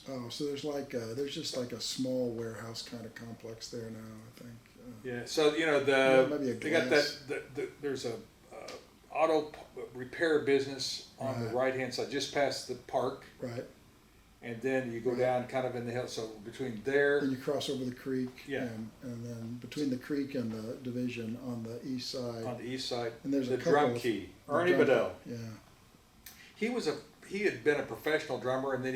Oh, so there's just like a small warehouse kind of complex there now, I think. Yeah, so you know maybe a they got glass. there's a auto repair business on the right hand side, just past the park, Right. and then you go down kind of in the hill. So between there, Then you cross over the creek. Yeah. And then between the creek and the division on the east side. on the east side, And there's the a couple Drum of- Key, the Ernie drum- Bedell. Yeah. He had been a professional drummer, and then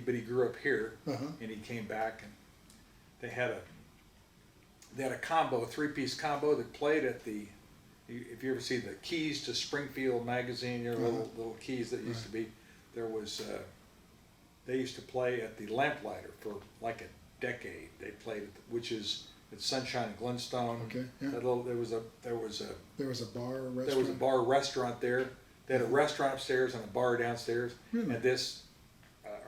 but he grew up here, Uh-huh. and he came back, and they had a combo, a 3-piece combo that played at the. If you ever see the Keys to Springfield magazine, your little keys that used to be, there was. They used to play at the Lamplighter for like a decade. They played at which is at Sunshine and Glenstone. Okay, yeah. There was a There was a bar, a restaurant. there was a bar restaurant there. They had a restaurant upstairs and a bar downstairs. Really? And this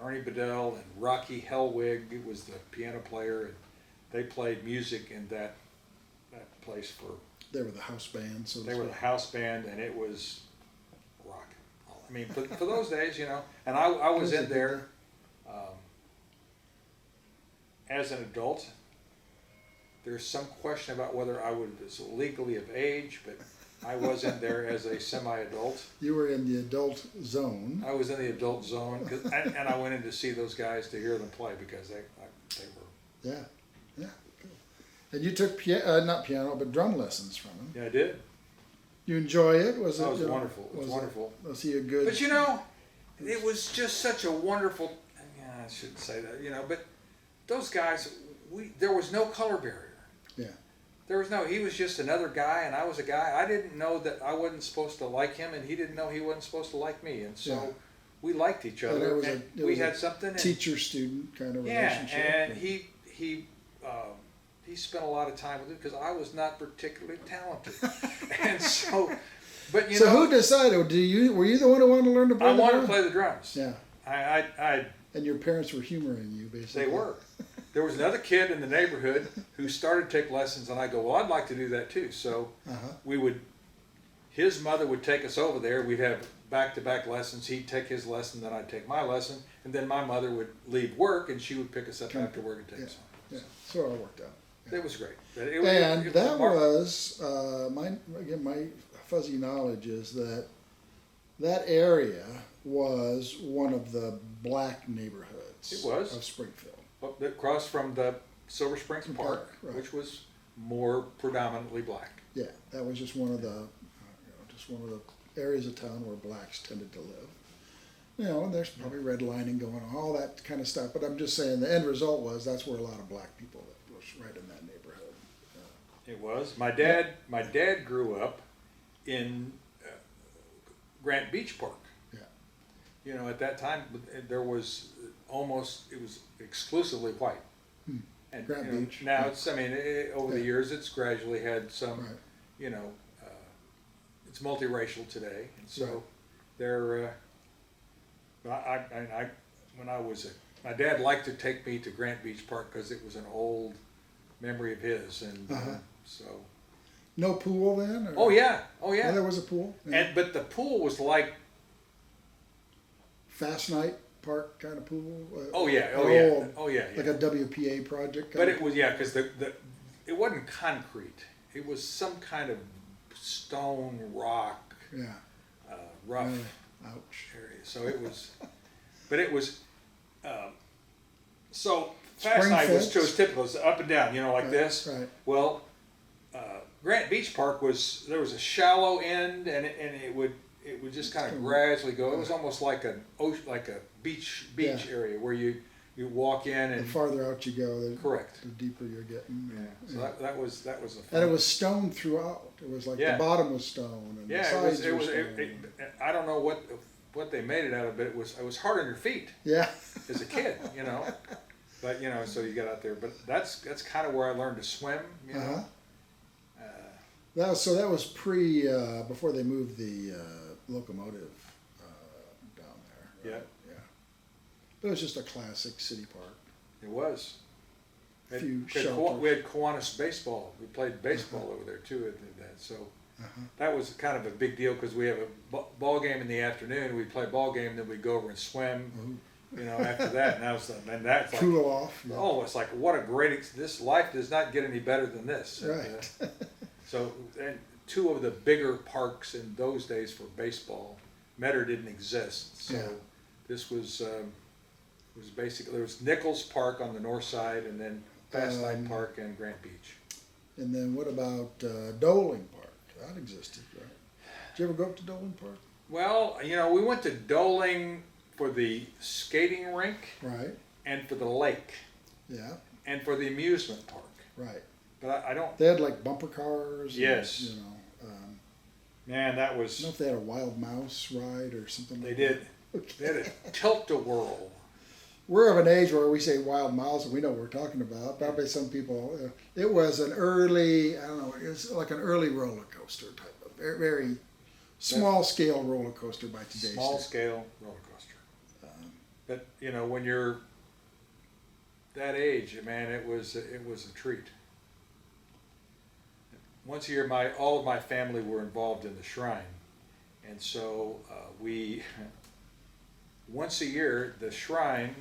Ernie Bedell and Rocky Hellwig was the piano player, and they played music in that place for. They were the house band, so to They were the speak. house band, and it was rock. I mean, for those days, you know. And I was in there as an adult. There's some question about whether I was legally of age, but I was in there as a semi-adult. You were in the adult zone. I was in the adult zone, and I went in to see those guys to hear them play because they were. Yeah. Yeah. Cool. And you took not piano, but drum lessons from him. Yeah, I did. You enjoy it? Was it? That was wonderful. It was wonderful. Was he a good? But you know, it was just such a wonderful. Yeah, I shouldn't say that. You know, but those guys, there was no color barrier. Yeah. There was no. He was just another guy, and I was a guy. I didn't know that I wasn't supposed to like him, and he didn't know he wasn't supposed to like me, and so Yeah. we liked each And other. it was and it we was had something. Teacher-student kind of Yeah, relationship. and he spent a lot of time with it because I was not particularly talented, and so. But you so know, who decided? Were you the one who wanted to learn to play I the wanted drum? to play the drums. Yeah. I And your parents were humoring you, basically. They were. There was another kid in the neighborhood who started to take lessons, and I go, well, I'd like to do that too. So Uh-huh. his mother would take us over there. We'd have back-to-back lessons. He'd take his lesson, then I'd take my lesson, and then my mother would leave work, and she would pick us up after work and take us home. Yeah. So it all worked out. It was great. And that was was my fuzzy knowledge is that area was one of the black neighborhoods. It was. Of Springfield. across from the Silver Springs Park, Park, right. which was more predominantly black. Yeah, that was just one of the areas of town where blacks tended to live. You know, and there's probably redlining going on, all that kind of stuff. But I'm just saying the end result was that's where a lot of black people that was right in that neighborhood. It was. My dad grew up in Grant Beach Park. Yeah. You know, at that time there was it was exclusively white. And Grant you know, Beach. now Yeah. it's, I mean, over the years it's gradually had some, Right. you know, it's multiracial today, and so Right. they're. My dad liked to take me to Grant Beach Park because it was an old memory of his, and so. No pool then? Or? Oh yeah, oh Yeah, yeah. there was a pool. Yeah. But the pool was like. Fast night park kind of pool. Oh yeah, Like a WPA project. But it was because it wasn't concrete. It was some kind of stone rock, Yeah. rough Ouch. area. So it was, but it was. So fast night was typical. It's up and down, you know, like this. Right. Well, Grant Beach Park there was a shallow end, and it would just kind of gradually go. It was almost like a beach Yeah. area where you you walk in The and farther out you go, correct. the deeper you're getting. Yeah. So that was a fun. And it was stone throughout. It was like Yeah. the bottom was stone and the Yeah, sides it were was. stone. I don't know what they made it out of, but it was hard on your feet Yeah. as a kid, you know. But you know, so you got out there. But that's kind of where I learned to swim, you know. Uh-huh. That was pre before they moved the locomotive down there. Right? Yeah. Yeah. But it was just a classic city park. It was. A few We had Kiwanis baseball. We played baseball over there too. And that. So that was kind of a big deal because we have a ball game in the afternoon. We'd play ball game, then we'd go over and swim. You know, after that, and that's like cool off. Yeah. Oh, it's like what a great this life does not get any better than this. Right. So, and two of the bigger parks in those days for baseball, Metter didn't exist. So Yeah. this was basically, there was Nichols Park on the north side, and then Fastlight Park and Grant Beach. And then what about Doling Park? That existed, right? Did you ever go up to Doling Park? Well, you know, we went to Doling for the skating rink Right. and for the lake Yeah. and for the amusement park. Right. But I don't. They had like bumper cars. Yes. And, you know. Man, that I was. don't know if they had a wild mouse ride or something. They like did. That. They had a tilt-a-whirl. We're of an age where we say wild mouse and we know what we're talking about. Probably some people. It was an early. I don't know. It was like an early roller coaster type of very, very small scale roller coaster by today's Small standards. scale roller coaster. But you know, when you're that age, man, it was a treat. Once a year, all of my family were involved in the shrine, and so we once a year the shrine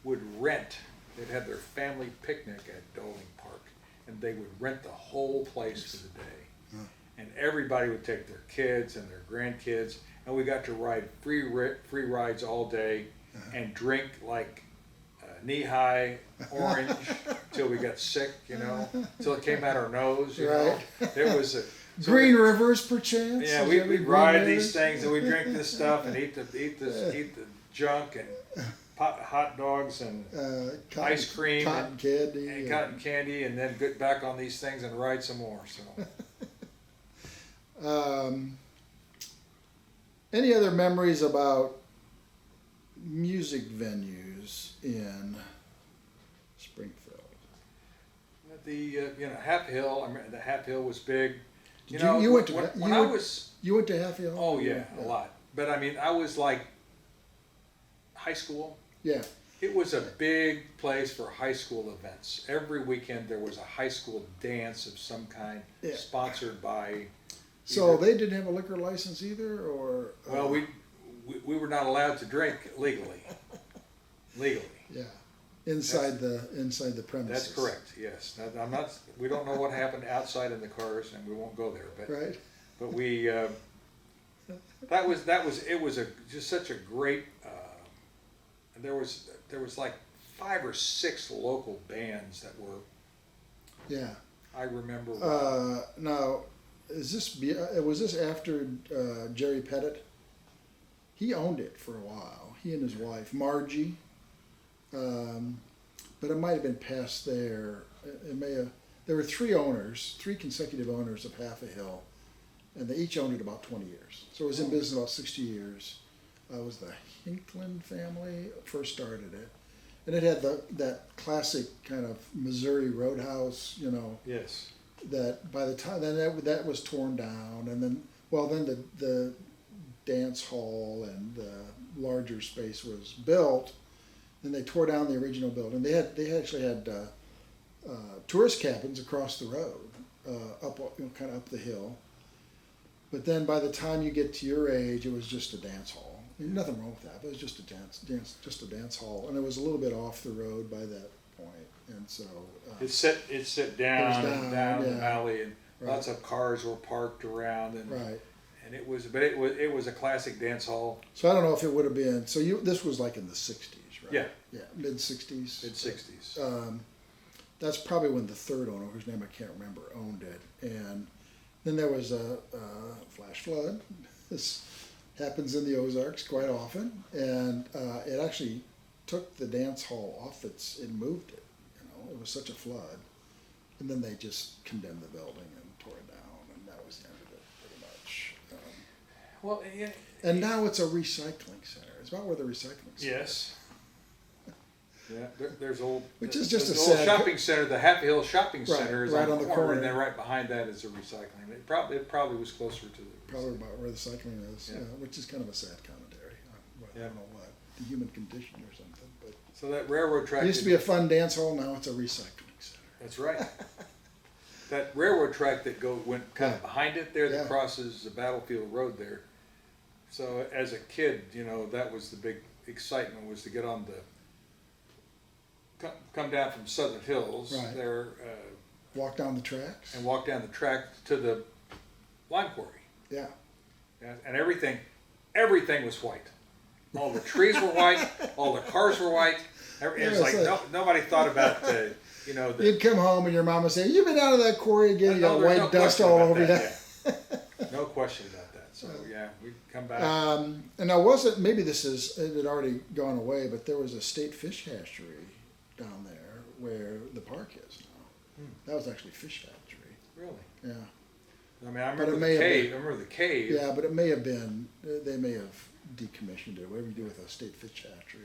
would rent. They'd have their family picnic at Doling Park, and they would rent the whole place for the day, and everybody would take their kids and their grandkids, and we got to ride free rides all day, and drink like knee-high orange till we got sick, you know, till it came out our nose, you know. It was a Green Rivers, perchance. yeah. We'd ride these things and we drink this stuff and eat the junk and hot dogs and ice cream cotton candy, and cotton candy, and then get back on these things and ride some more. So. Any other memories about music venues in Springfield? The Half Hill. I mean, the Half Hill was big. You went to Half Hill? Oh yeah, a lot. But I mean, I was like high school. Yeah. It was a big place for high school events. Every weekend there was a high school dance of some kind, sponsored by. So they didn't have a liquor license either, or? Well, we were not allowed to drink legally. Legally. Yeah. Inside the premises. That's correct. Yes. Now, I'm not. We don't know what happened outside in the cars, and we won't go there. But right. But we. That was. It was just such a great. There was like 5 or 6 local bands that were. Yeah. I remember. Now, was this after Jerry Pettit? He owned it for a while. He and his wife Margie. But it might have been past there. It may have. There were 3 consecutive owners of Half a Hill, and they each owned it about 20 years. So it was in business about 60 years. It was the Hinkland family first started it, and it had that classic kind of Missouri Roadhouse, you know. Yes. That by the time then that was torn down, and then the dance hall and the larger space was built. Then they tore down the original building. They actually had tourist cabins across the road, kind of up the hill. But then by the time you get to your age, it was just a dance hall. Nothing wrong with that, but it was just a dance hall, and it was a little bit off the road by that point, and so it sit down the valley, and right. Lots of cars were parked around, and right. And it was a classic dance hall. So I don't know if it would have been. So this was like in the '60s, right? Yeah. Yeah, mid '60s. Mid '60s. That's probably when the third owner, whose name I can't remember, owned it, and then there was a flash flood. This happens in the Ozarks quite often, and it actually took the dance hall off and moved it. You know, it was such a flood. And then they just condemned the building and tore it down, and that was the end of it, pretty much. Well, yeah. And now it's a recycling center. It's about where the recycling center Yes. Yeah, there's old. Which is just there's a old sad shopping center. The Happy Hill Shopping Right, Center is right on the corner, and corner. then right behind that is a recycling. It probably was closer to the. Probably about where the cycling is, Yeah. which is kind of a sad commentary. I Yeah. don't know what, the human condition or something. But So that railroad track. it used to be a fun dance hall. Now it's a recycling center. That's right. That railroad track that went kind of Yeah. behind it there, that Yeah. crosses the Battlefield Road there. So as a kid, you know, that was the big excitement, was to get on the come down from Southern Hills Right. there Walk down the tracks. and walk down the track to the lime quarry. Yeah. And everything was white. All the trees were white. All the cars were white. It was Yeah, like so- nobody thought about you know the. You'd come home and your mom would say, "You've been out of that quarry again. You got there's white dust question all about over you." that, yeah. No question about that. So yeah, we come back. And I wasn't. Maybe it had already gone away, but there was a state fish hatchery down there where the park is now. That was actually fish hatchery. Really? Yeah. I mean, I But it remember may the have cave. been- I remember the cave. Yeah, but it may have been. They may have decommissioned it. Whatever you do with a state fish hatchery.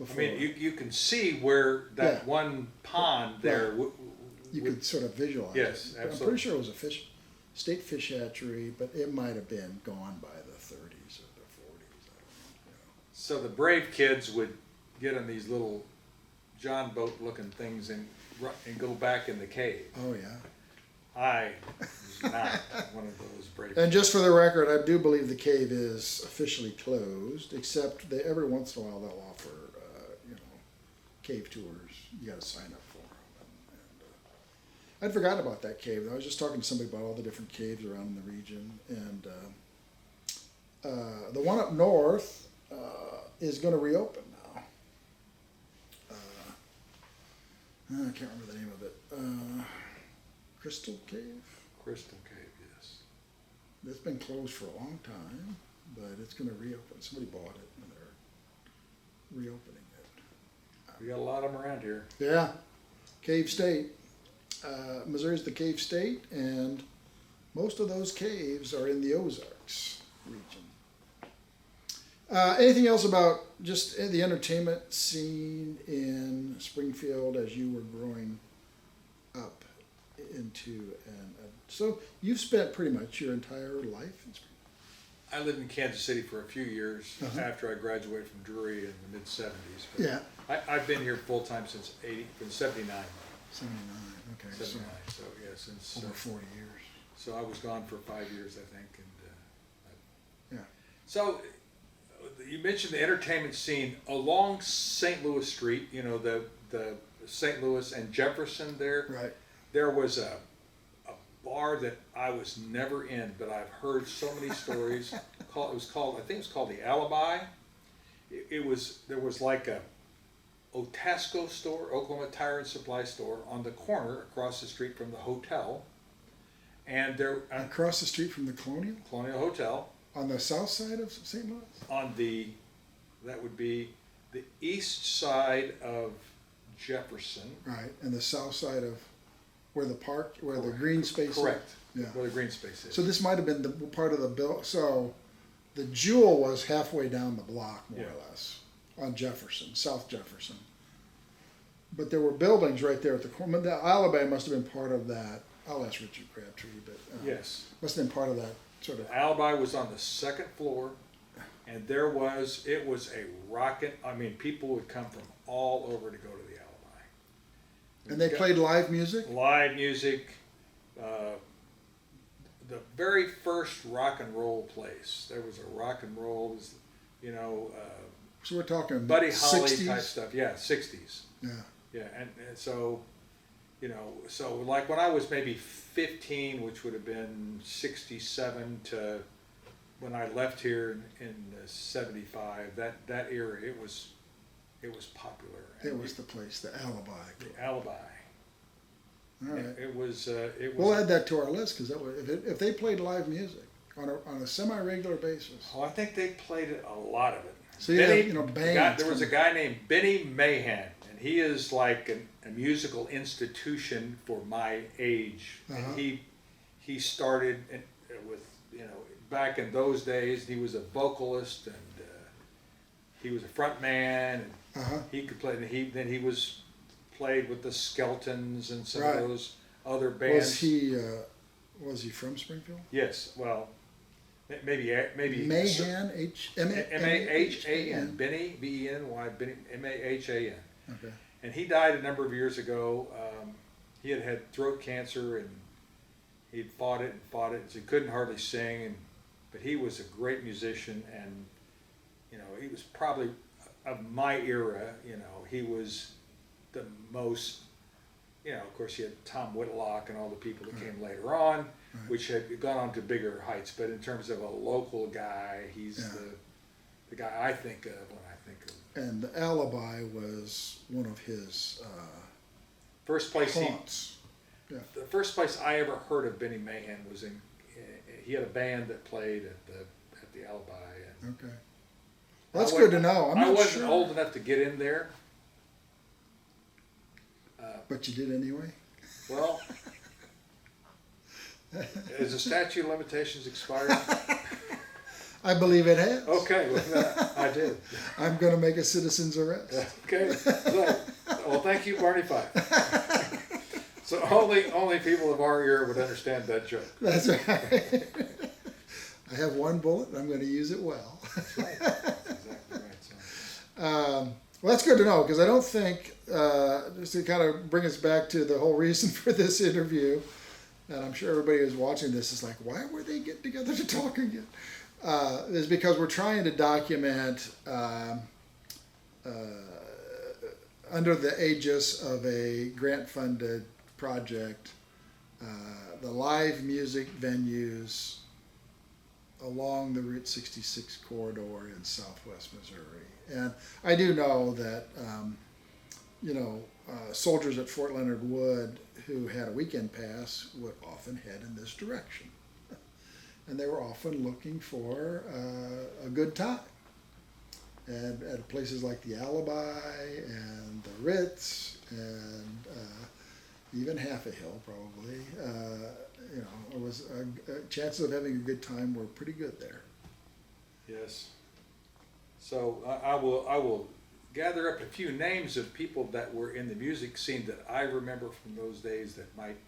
I Before. mean, you can see where that Yeah. one pond there. Right. You could sort of visualize Yes, it. I'm absolutely. pretty sure it was a state fish hatchery, but it might have been gone by the 30s or the 40s. I don't know. So the brave kids would get in these little John boat looking things and go back in the cave. Oh yeah. I was not one of those brave. And just for the record, I do believe the cave is officially closed, except that every once in a while they'll offer, cave tours. You got to sign up for them. And I'd forgotten about that cave. I was just talking to somebody about all the different caves around in the region, and the one up north is going to reopen now. I can't remember the name of it. Crystal Cave. Crystal Cave, yes. It's been closed for a long time, but it's going to reopen. Somebody bought it and they're reopening it. We got a lot of them around here. Yeah, Cave State. Missouri's the Cave State, and most of those caves are in the Ozarks region. Anything else about just the entertainment scene in Springfield as you were growing up into so you've spent pretty much your entire life in Springfield? I lived in Kansas City for a few years Uh-huh. after I graduated from Drury in the mid-70s. But Yeah. I've been here full-time since from 79. 79, okay, 79, so yeah, since, so over 40 years. so I was gone for 5 years, I think, and, Yeah. so, you mentioned the entertainment scene along St. Louis Street, you know, the St. Louis and Jefferson there. Right. There was a bar that I was never in, but I've heard so many stories. I think it was called the Alibi. There was like a Otasco store, Oklahoma Tire and Supply store, on the corner across the street from the hotel. And there, Across the street from the Colonial? Colonial Hotel, On the south side of St. Louis? on that would be the east side of Jefferson. Right, and the south side of where the green space is? Correct. Yeah. Where the green space is. So this might have been the part of the bill. So the Jewel was halfway down the block, more or less, on Jefferson, South Jefferson. But there were buildings right there at the corner. The Alibi must have been part of that. I'll ask Richard Crabtree, but Yes. must have been part of that sort of. The Alibi was on the second floor, and it was a rocket. I mean, people would come from all over to go to the Alibi. And they played live music? Live music. The very first rock and roll place. There was a rock and roll, So we're talking Buddy Holly 60s? type stuff. Yeah, 60s. Yeah. Yeah, and so, so like when I was maybe 15, which would have been 67 to when I left here in 75, that era, it was popular. It was the place, the Alibi. The Alibi. All right. It was. We'll add that to our list because if they played live music, on a semi-regular basis. Oh, I think they played a lot of it. So you have, bands. There was a guy named Benny Mahan, and he is like a musical institution for my age. Uh-huh. And he started with, back in those days, he was a vocalist, and he was a front man, and Uh-huh. he could play. And he was played with the Skeletons and some Right. of those other bands. Was he from Springfield? Yes, well, maybe Mahan, M-A-H-A-N, Benny, B-E-N-Y, Benny, M-A-H-A-N. Okay. And he died a number of years ago. He had throat cancer, and he'd fought it, so he couldn't hardly sing. But he was a great musician, and he was probably of my era. He was the most. Of course, you had Tom Whitlock and all the people that came later on, which had gone on to bigger heights. But in terms of a local guy, he's the guy I think of when I think of. And the Alibi was one of his First place haunts. The first place I ever heard of Benny Mahan was he had a band that played at the Alibi. And Okay. Well, that's good to know. I wasn't old enough to get in there. But you did anyway? Well, is the statute of limitations expired? I believe it has. Okay, well, I did. I'm going to make a citizen's arrest. Okay. Well, thank you, Barney Fife. So only people of our era would understand that joke. That's right. I have one bullet, and I'm going to use it well. That's right. That's exactly right. Well, that's good to know, because I don't think, just to kind of bring us back to the whole reason for this interview, and I'm sure everybody who's watching this is like, why were they getting together to talk again? Is because we're trying to document, under the aegis of a grant-funded project, the live music venues along the Route 66 corridor in southwest Missouri. And I do know that, soldiers at Fort Leonard Wood who had a weekend pass would often head in this direction. And they were often looking for a good time. And at places like the Alibi and the Ritz and even Half a Hill probably, it was chances of having a good time were pretty good there. Yes. So I will gather up a few names of people that were in the music scene that I remember from those days that might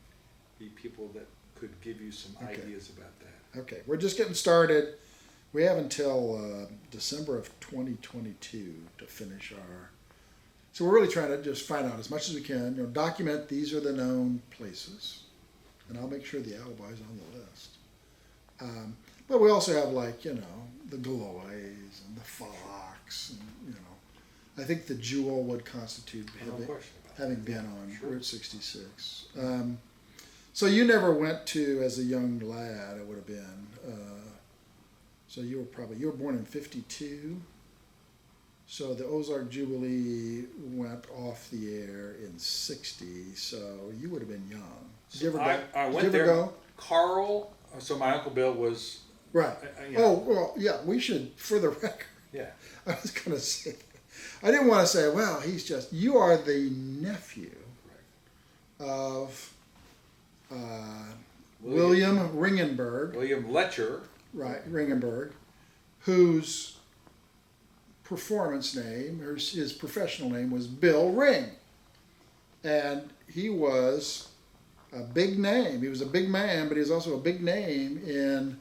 be people that could give you some ideas about that. Okay, we're just getting started. We have until December of 2022 to finish our. So we're really trying to just find out as much as we can. Document these are the known places, and I'll make sure the Alibi's on the list. But we also have the Galois and the Fox, and I think the Jewel would constitute having been on Route 66. So you never went to, as a young lad, it would have been. So you were born in 52. So the Ozark Jubilee went off the air in 60. So you would have been young. Did you ever go? I went there. Go? Carl. So my Uncle Bill was. Right. Oh, well, yeah, we should, for the record. Yeah. I was going to say, I didn't want to say, well, you are the nephew of William Ringenberg. William Letcher. Right, Ringenberg, whose performance name, or his professional name was Bill Ring. And he was a big name. He was a big man, but he was also a big name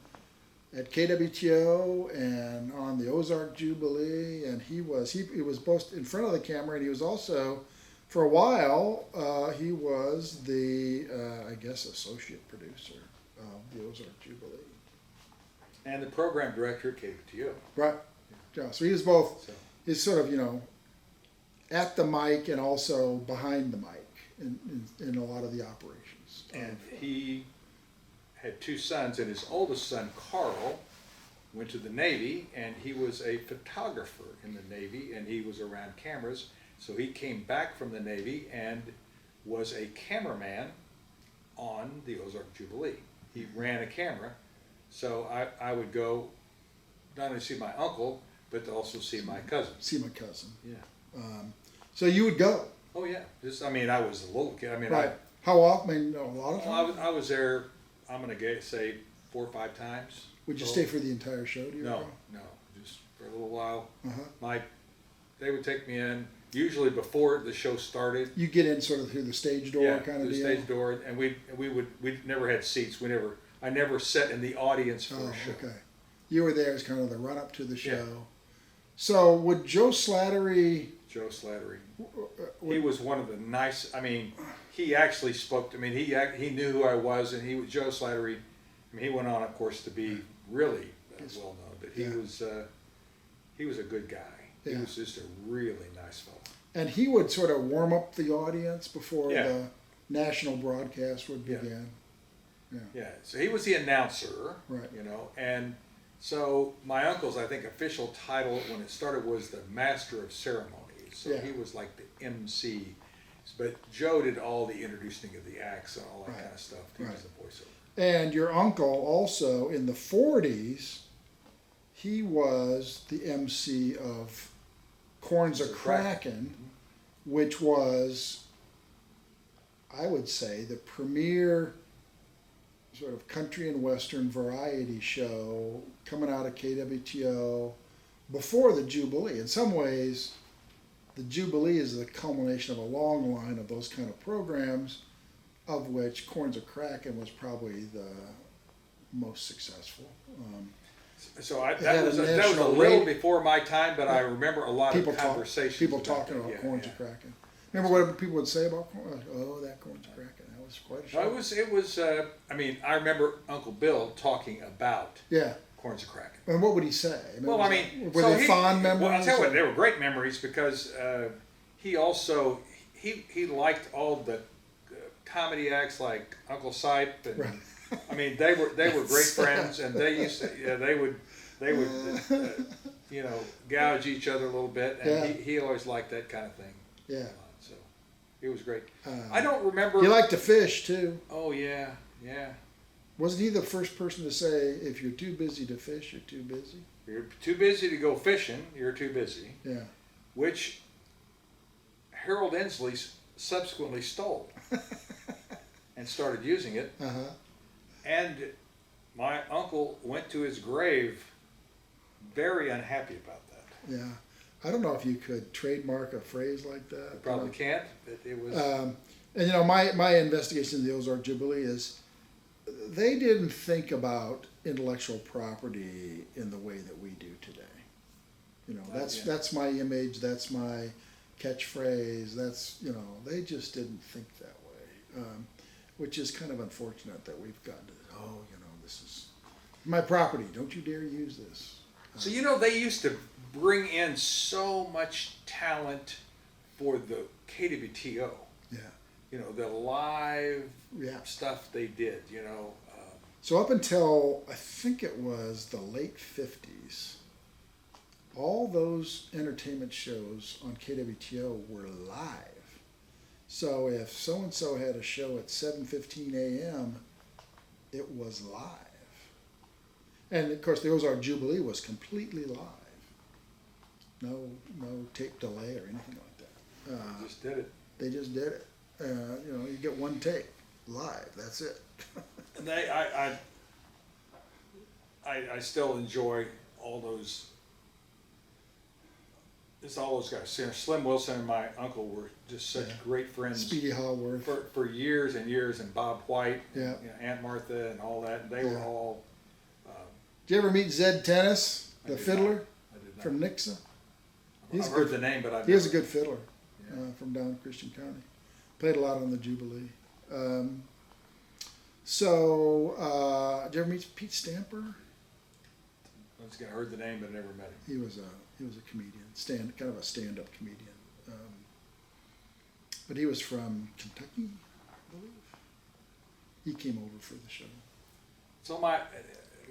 at KWTO and on the Ozark Jubilee. And he was both in front of the camera, and he was also, for a while, he was the, associate producer of the Ozark Jubilee. And the program director at KWTO. Right. Yeah. So he was both. He's sort of at the mic and also behind the mic in a lot of the operations. And he had two sons, and his oldest son Carl went to the Navy, and he was a photographer in the Navy, and he was around cameras. So he came back from the Navy and was a cameraman on the Ozark Jubilee. He ran a camera. So I would go not only see my uncle, but to also see my cousin. See my cousin. Yeah. So you would go. Oh yeah. Just I mean, I was a little kid. I mean, Right. How often? I mean, a lot of times? I was there. I'm gonna say 4 or 5 times. Would you So- stay for the entire show, do you No, recall? no, just for a little while. Uh-huh. They would take me in usually before the show started. You get in sort of through the stage door Yeah, kind of the deal? stage door, and we never had seats. I never sat in the audience for Oh, a show. okay. You were there as kind of the run-up to the Yeah. show. So would Joe Slattery... Joe Slattery. would- He was one of the nice. I mean, he actually spoke to me. He knew who I was, and he was Joe Slattery. I mean, he went on, of course, to be really well known, but Yeah. he was a good guy. Yeah. He was just a really nice fellow. And he would sort of warm up the audience before Yeah. the national broadcast would Yeah. begin. Yeah, so he was the announcer, Right. you know, and so my uncle's, I think, official title when it started was the Master of Ceremonies. So Yeah. he was like the MC, but Joe did all the introducing of the acts and all that Right. kind of stuff. He Right. was the voiceover. And your uncle also, in the 40s, he was the MC of Corns a Crackin', which was, I would say, the premier sort of country and western variety show coming out of KWTO before the Jubilee. In some ways, the Jubilee is the culmination of a long line of those kind of programs, of which Corns a Crackin' was probably the most successful. So had that a was a national little rate. before my time, but I remember a lot of conversations. People about talking that. about Yeah, Corns yeah. a Crackin'. Remember what people would say about corn? Oh, that Corns a Crackin'. That was quite a show. No, it was. I mean, I remember Uncle Bill talking about Yeah. Corns a Crackin'. And what would he say? Well, I mean, were so they fond memories? Well, I'll tell you what, or- they were great memories because he also he liked all the comedy acts like Uncle Sipe, and Right. I mean they were great friends, and they used to they would you know, gouge each other a little bit, and Yeah. he always liked that kind of thing. Yeah. So it was great. Uh, I don't remember. He liked to fish too. Oh yeah, yeah. Wasn't he the first person to say, if you're too busy to fish, you're too busy? You're too busy to go fishing. You're too busy. Yeah. Which Harold Inslee subsequently stole and started using it. Uh-huh. And my uncle went to his grave very unhappy about that. Yeah. I don't know if you could trademark a phrase like that. Probably can't, but it was. And you know, my investigation of the Ozark Jubilee is they didn't think about intellectual property in the way that we do today. You know, Yeah. that's my image, that's my catchphrase, that's, you know, they just didn't think that way. Which is kind of unfortunate that we've gotten to, oh, you know, this is my property, don't you dare use this. So, you know, they used to bring in so much talent for the KWTO. Yeah. You know, the live Yeah. stuff they did, you know. So up until I think it was the late 50s, all those entertainment shows on KWTO were live. So if so-and-so had a show at 7:15 a.m., it was live. And of course the Ozark Jubilee was completely live. No tape delay or anything like that. They just did it. They just did it. You know, you get one take live, that's it. And I still enjoy all those. It's all those guys. You know, Slim Wilson and my uncle were just such Yeah. great friends Speedy Hallworth. for years and years, and Bob White, Yeah. you know, Aunt Martha, and all that. And they were Yeah. all. Did you ever meet Zed Tennis, the I did fiddler not. I did not. from Nixa? He's I've a heard good- the name, but I've He is a never- good fiddler Yeah. from down Christian County. Played a lot on the Jubilee. Did you ever meet Pete Stamper? I heard the name, but never met him. He was a comedian, kind of a stand-up comedian. But he was from Kentucky, I believe. He came over for the show. So my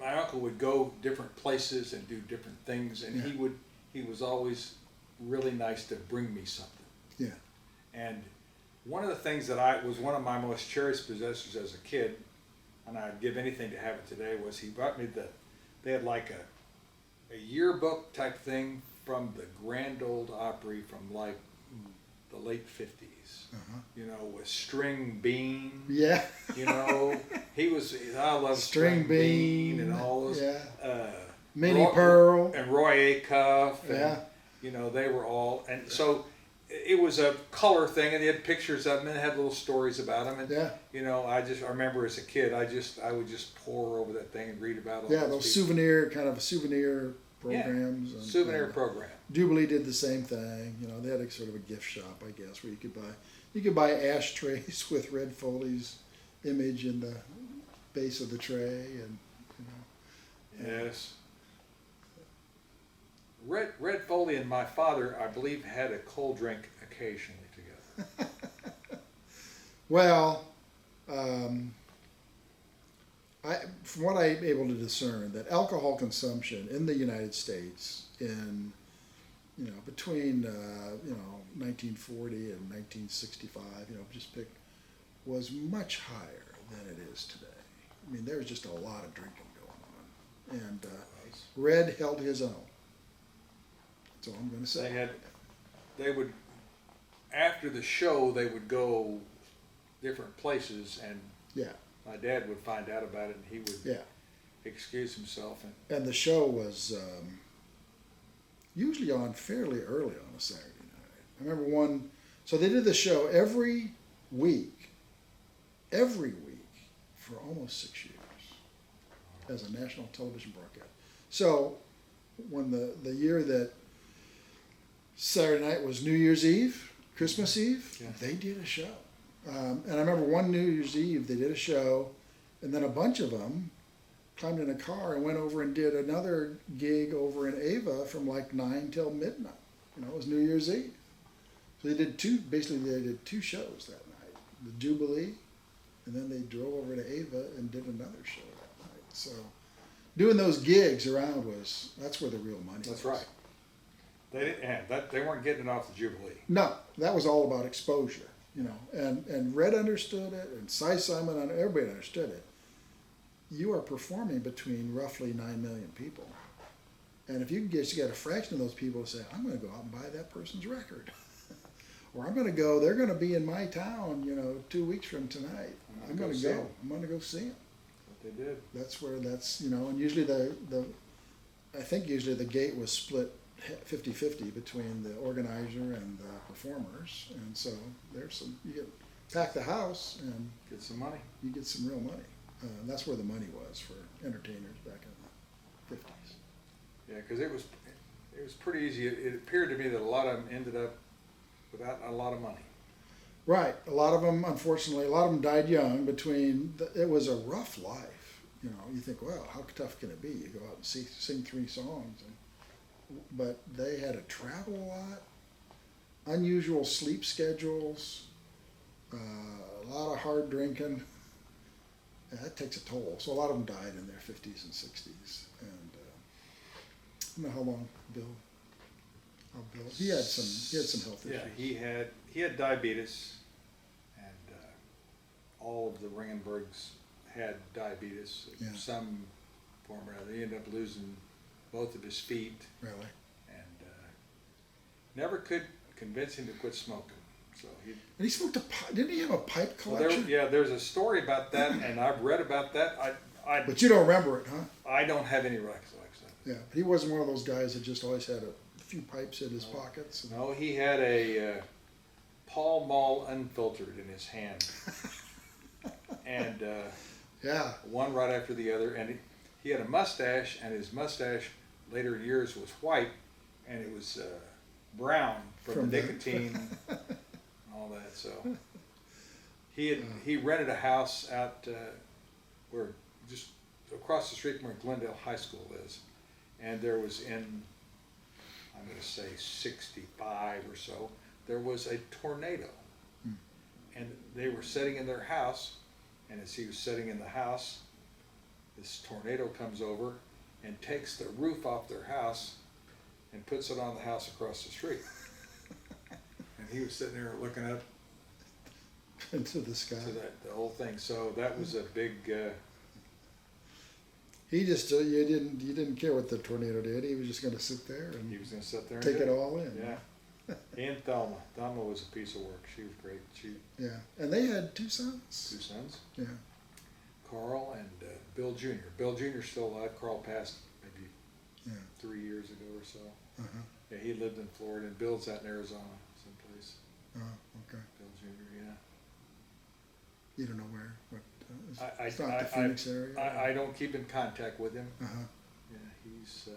uncle would go different places and do different things, and Yeah. he was always really nice to bring me something. Yeah. And one of the things that was one of my most cherished possessions as a kid and I'd give anything to have it today, was he brought me they had like a yearbook type thing from the Grand Ole Opry from like the late 50s, you know, with String Bean. Yeah. You know, I love String Bean and all those. Yeah. Minnie Pearl. And Roy Acuff. And, yeah. You know, they were all, and so it was a color thing, and they had pictures of them, and they had little stories about them. And, yeah. you know, I remember as a kid, I would just pore over that thing and read about all those souvenir programs. Yeah, souvenir program. Jubilee did the same thing. You know, they had a sort of a gift shop, I guess, where you could buy ashtrays with Red Foley's image in the base of the tray, and you know. Yes. Red Foley and my father, I believe, had a cold drink occasionally together. Well, from what I'm able to discern, that alcohol consumption in the United States in, you know, between 1940 and 1965, you know, just pick, was much higher than it is today. I mean, there was just a lot of drinking going on, and Red held his own. That's all I'm going to say. They would, after the show, they would go different places, and my dad would find out about it, and he would excuse himself. And the show was usually on fairly early on a Saturday night. I remember so they did the show every week for almost 6 years as a national television broadcast. So when the year that Saturday night was New Year's Eve, Christmas Eve, they did a show. And I remember one New Year's Eve, they did a show, and then a bunch of them climbed in a car and went over and did another gig over in Ava from like 9 till midnight. You know, it was New Year's Eve. So they did two shows that night, the Jubilee, and then they drove over to Ava and did another show that night. So doing those gigs around that's where the real money was. That's right. They weren't getting it off the Jubilee. No, that was all about exposure, you know. And Red understood it, and Cy Simon, everybody understood it. You are performing between roughly 9 million people, and if you can just get a fraction of those people to say, "I'm going to go out and buy that person's record," or "I'm going to go, they're going to be in my town, you know, 2 weeks from tonight. I'm going to go. I'm going to go see them." What they did. That's you know, and usually I think usually the gate was split 50-50 between the organizer and the performers, and so you pack the house and get some money. You get some real money. That's where the money was for entertainers back in the 50s. Yeah, because it was pretty easy. It appeared to me that a lot of them ended up without a lot of money. Right. A lot of them, unfortunately, died young. It was a rough life. You know, you think, well, how tough can it be? You go out and sing 3 songs, but they had to travel a lot, unusual sleep schedules, a lot of hard drinking. That takes a toll. So a lot of them died in their 50s and 60s. And I don't know how long Bill. He had some health issues. Yeah, he had diabetes, and all of the Ringenbergs had diabetes. Yeah. Some form or another. He ended up losing both of his feet. Really? And never could convince him to quit smoking. So and he smoked a pipe. Didn't he have a pipe collection? Well, there's a story about that, and I've read about that. But you don't remember it, huh? I don't have any recollection. Yeah, but he wasn't one of those guys that just always had a few pipes in his pockets. No, he had a Pall Mall Unfiltered in his hand, and one right after the other. And he had a mustache, and his mustache later years was white, and it was brown from the nicotine. All that. So he rented a house out where just across the street from where Glendale High School is, and there was I'm going to say 65 or so, there was a tornado, and they were sitting in their house, and as he was sitting in the house, this tornado comes over and takes the roof off their house and puts it on the house across the street. And he was sitting there looking up into the sky. To the whole thing. So that was a big He just, you didn't care what the tornado did. He was just gonna sit there He and was gonna sit there and take do it all in. Yeah. And Thelma. Thelma was a piece of work. She was great. Yeah, and they had two sons. Two sons, Yeah, Carl and Bill Jr. Bill Jr.'s still alive. Carl passed maybe yeah. 3 years ago or so. Uh-huh. Yeah, he lived in Florida, and Bill's out in Arizona someplace. Oh, okay. Bill Jr., yeah. You don't know where? What? It's I, not the Phoenix area. I don't keep in contact with him. Uh-huh. Yeah, he's,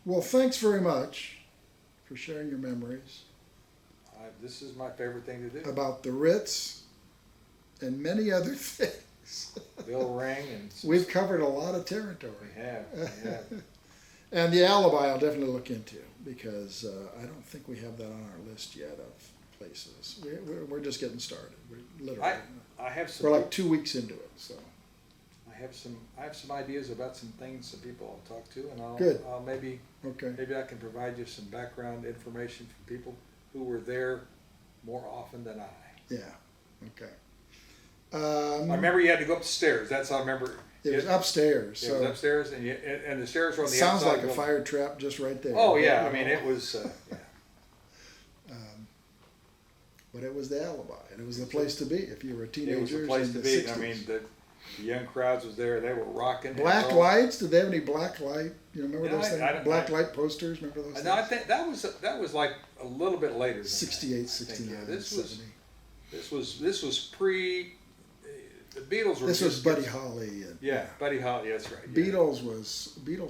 Well, thanks very much for sharing your memories this is my favorite thing to do. about the Ritz and many other things. Bill Ring and We've covered a lot of territory. we have. And the Alibi I'll definitely look into because I don't think we have that on our list yet of places. We're just getting started. We're literally. I have some. We're like 2 weeks into it, so. I have some ideas about some things, some people I'll talk to, and Good. I'll maybe Okay. I can provide you some background information from people who were there more often than I. Yeah. Okay. I remember you had to go up the stairs. That's how I remember. It was upstairs, It so was upstairs, and the stairs were on the sounds outside. like a fire trap just right there. Oh yeah, I mean it was. Yeah. But it was the Alibi, and it was the place to be if you were a It teenager. was a place to be. I mean, the young crowds was there. They were rocking. Black lights. Did they have any black light? You remember No, those I things? Black light posters. Remember those? No, I things? think that was like a little bit later. Than 68, that, 69, yeah, this 70. was pre. The Beatles were. This was just- Buddy Holly. And, Yeah, Buddy Holly. That's right. Yeah. Beatles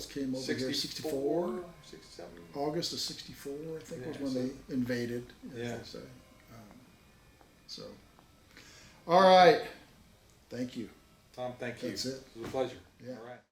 came over here 64, 64. 67. August of 64, I think, was Yeah, when so- they invaded, as Yeah. they say. So, all right. Thank you. Tom, thank you. That's it. It was a pleasure. Yeah. All right.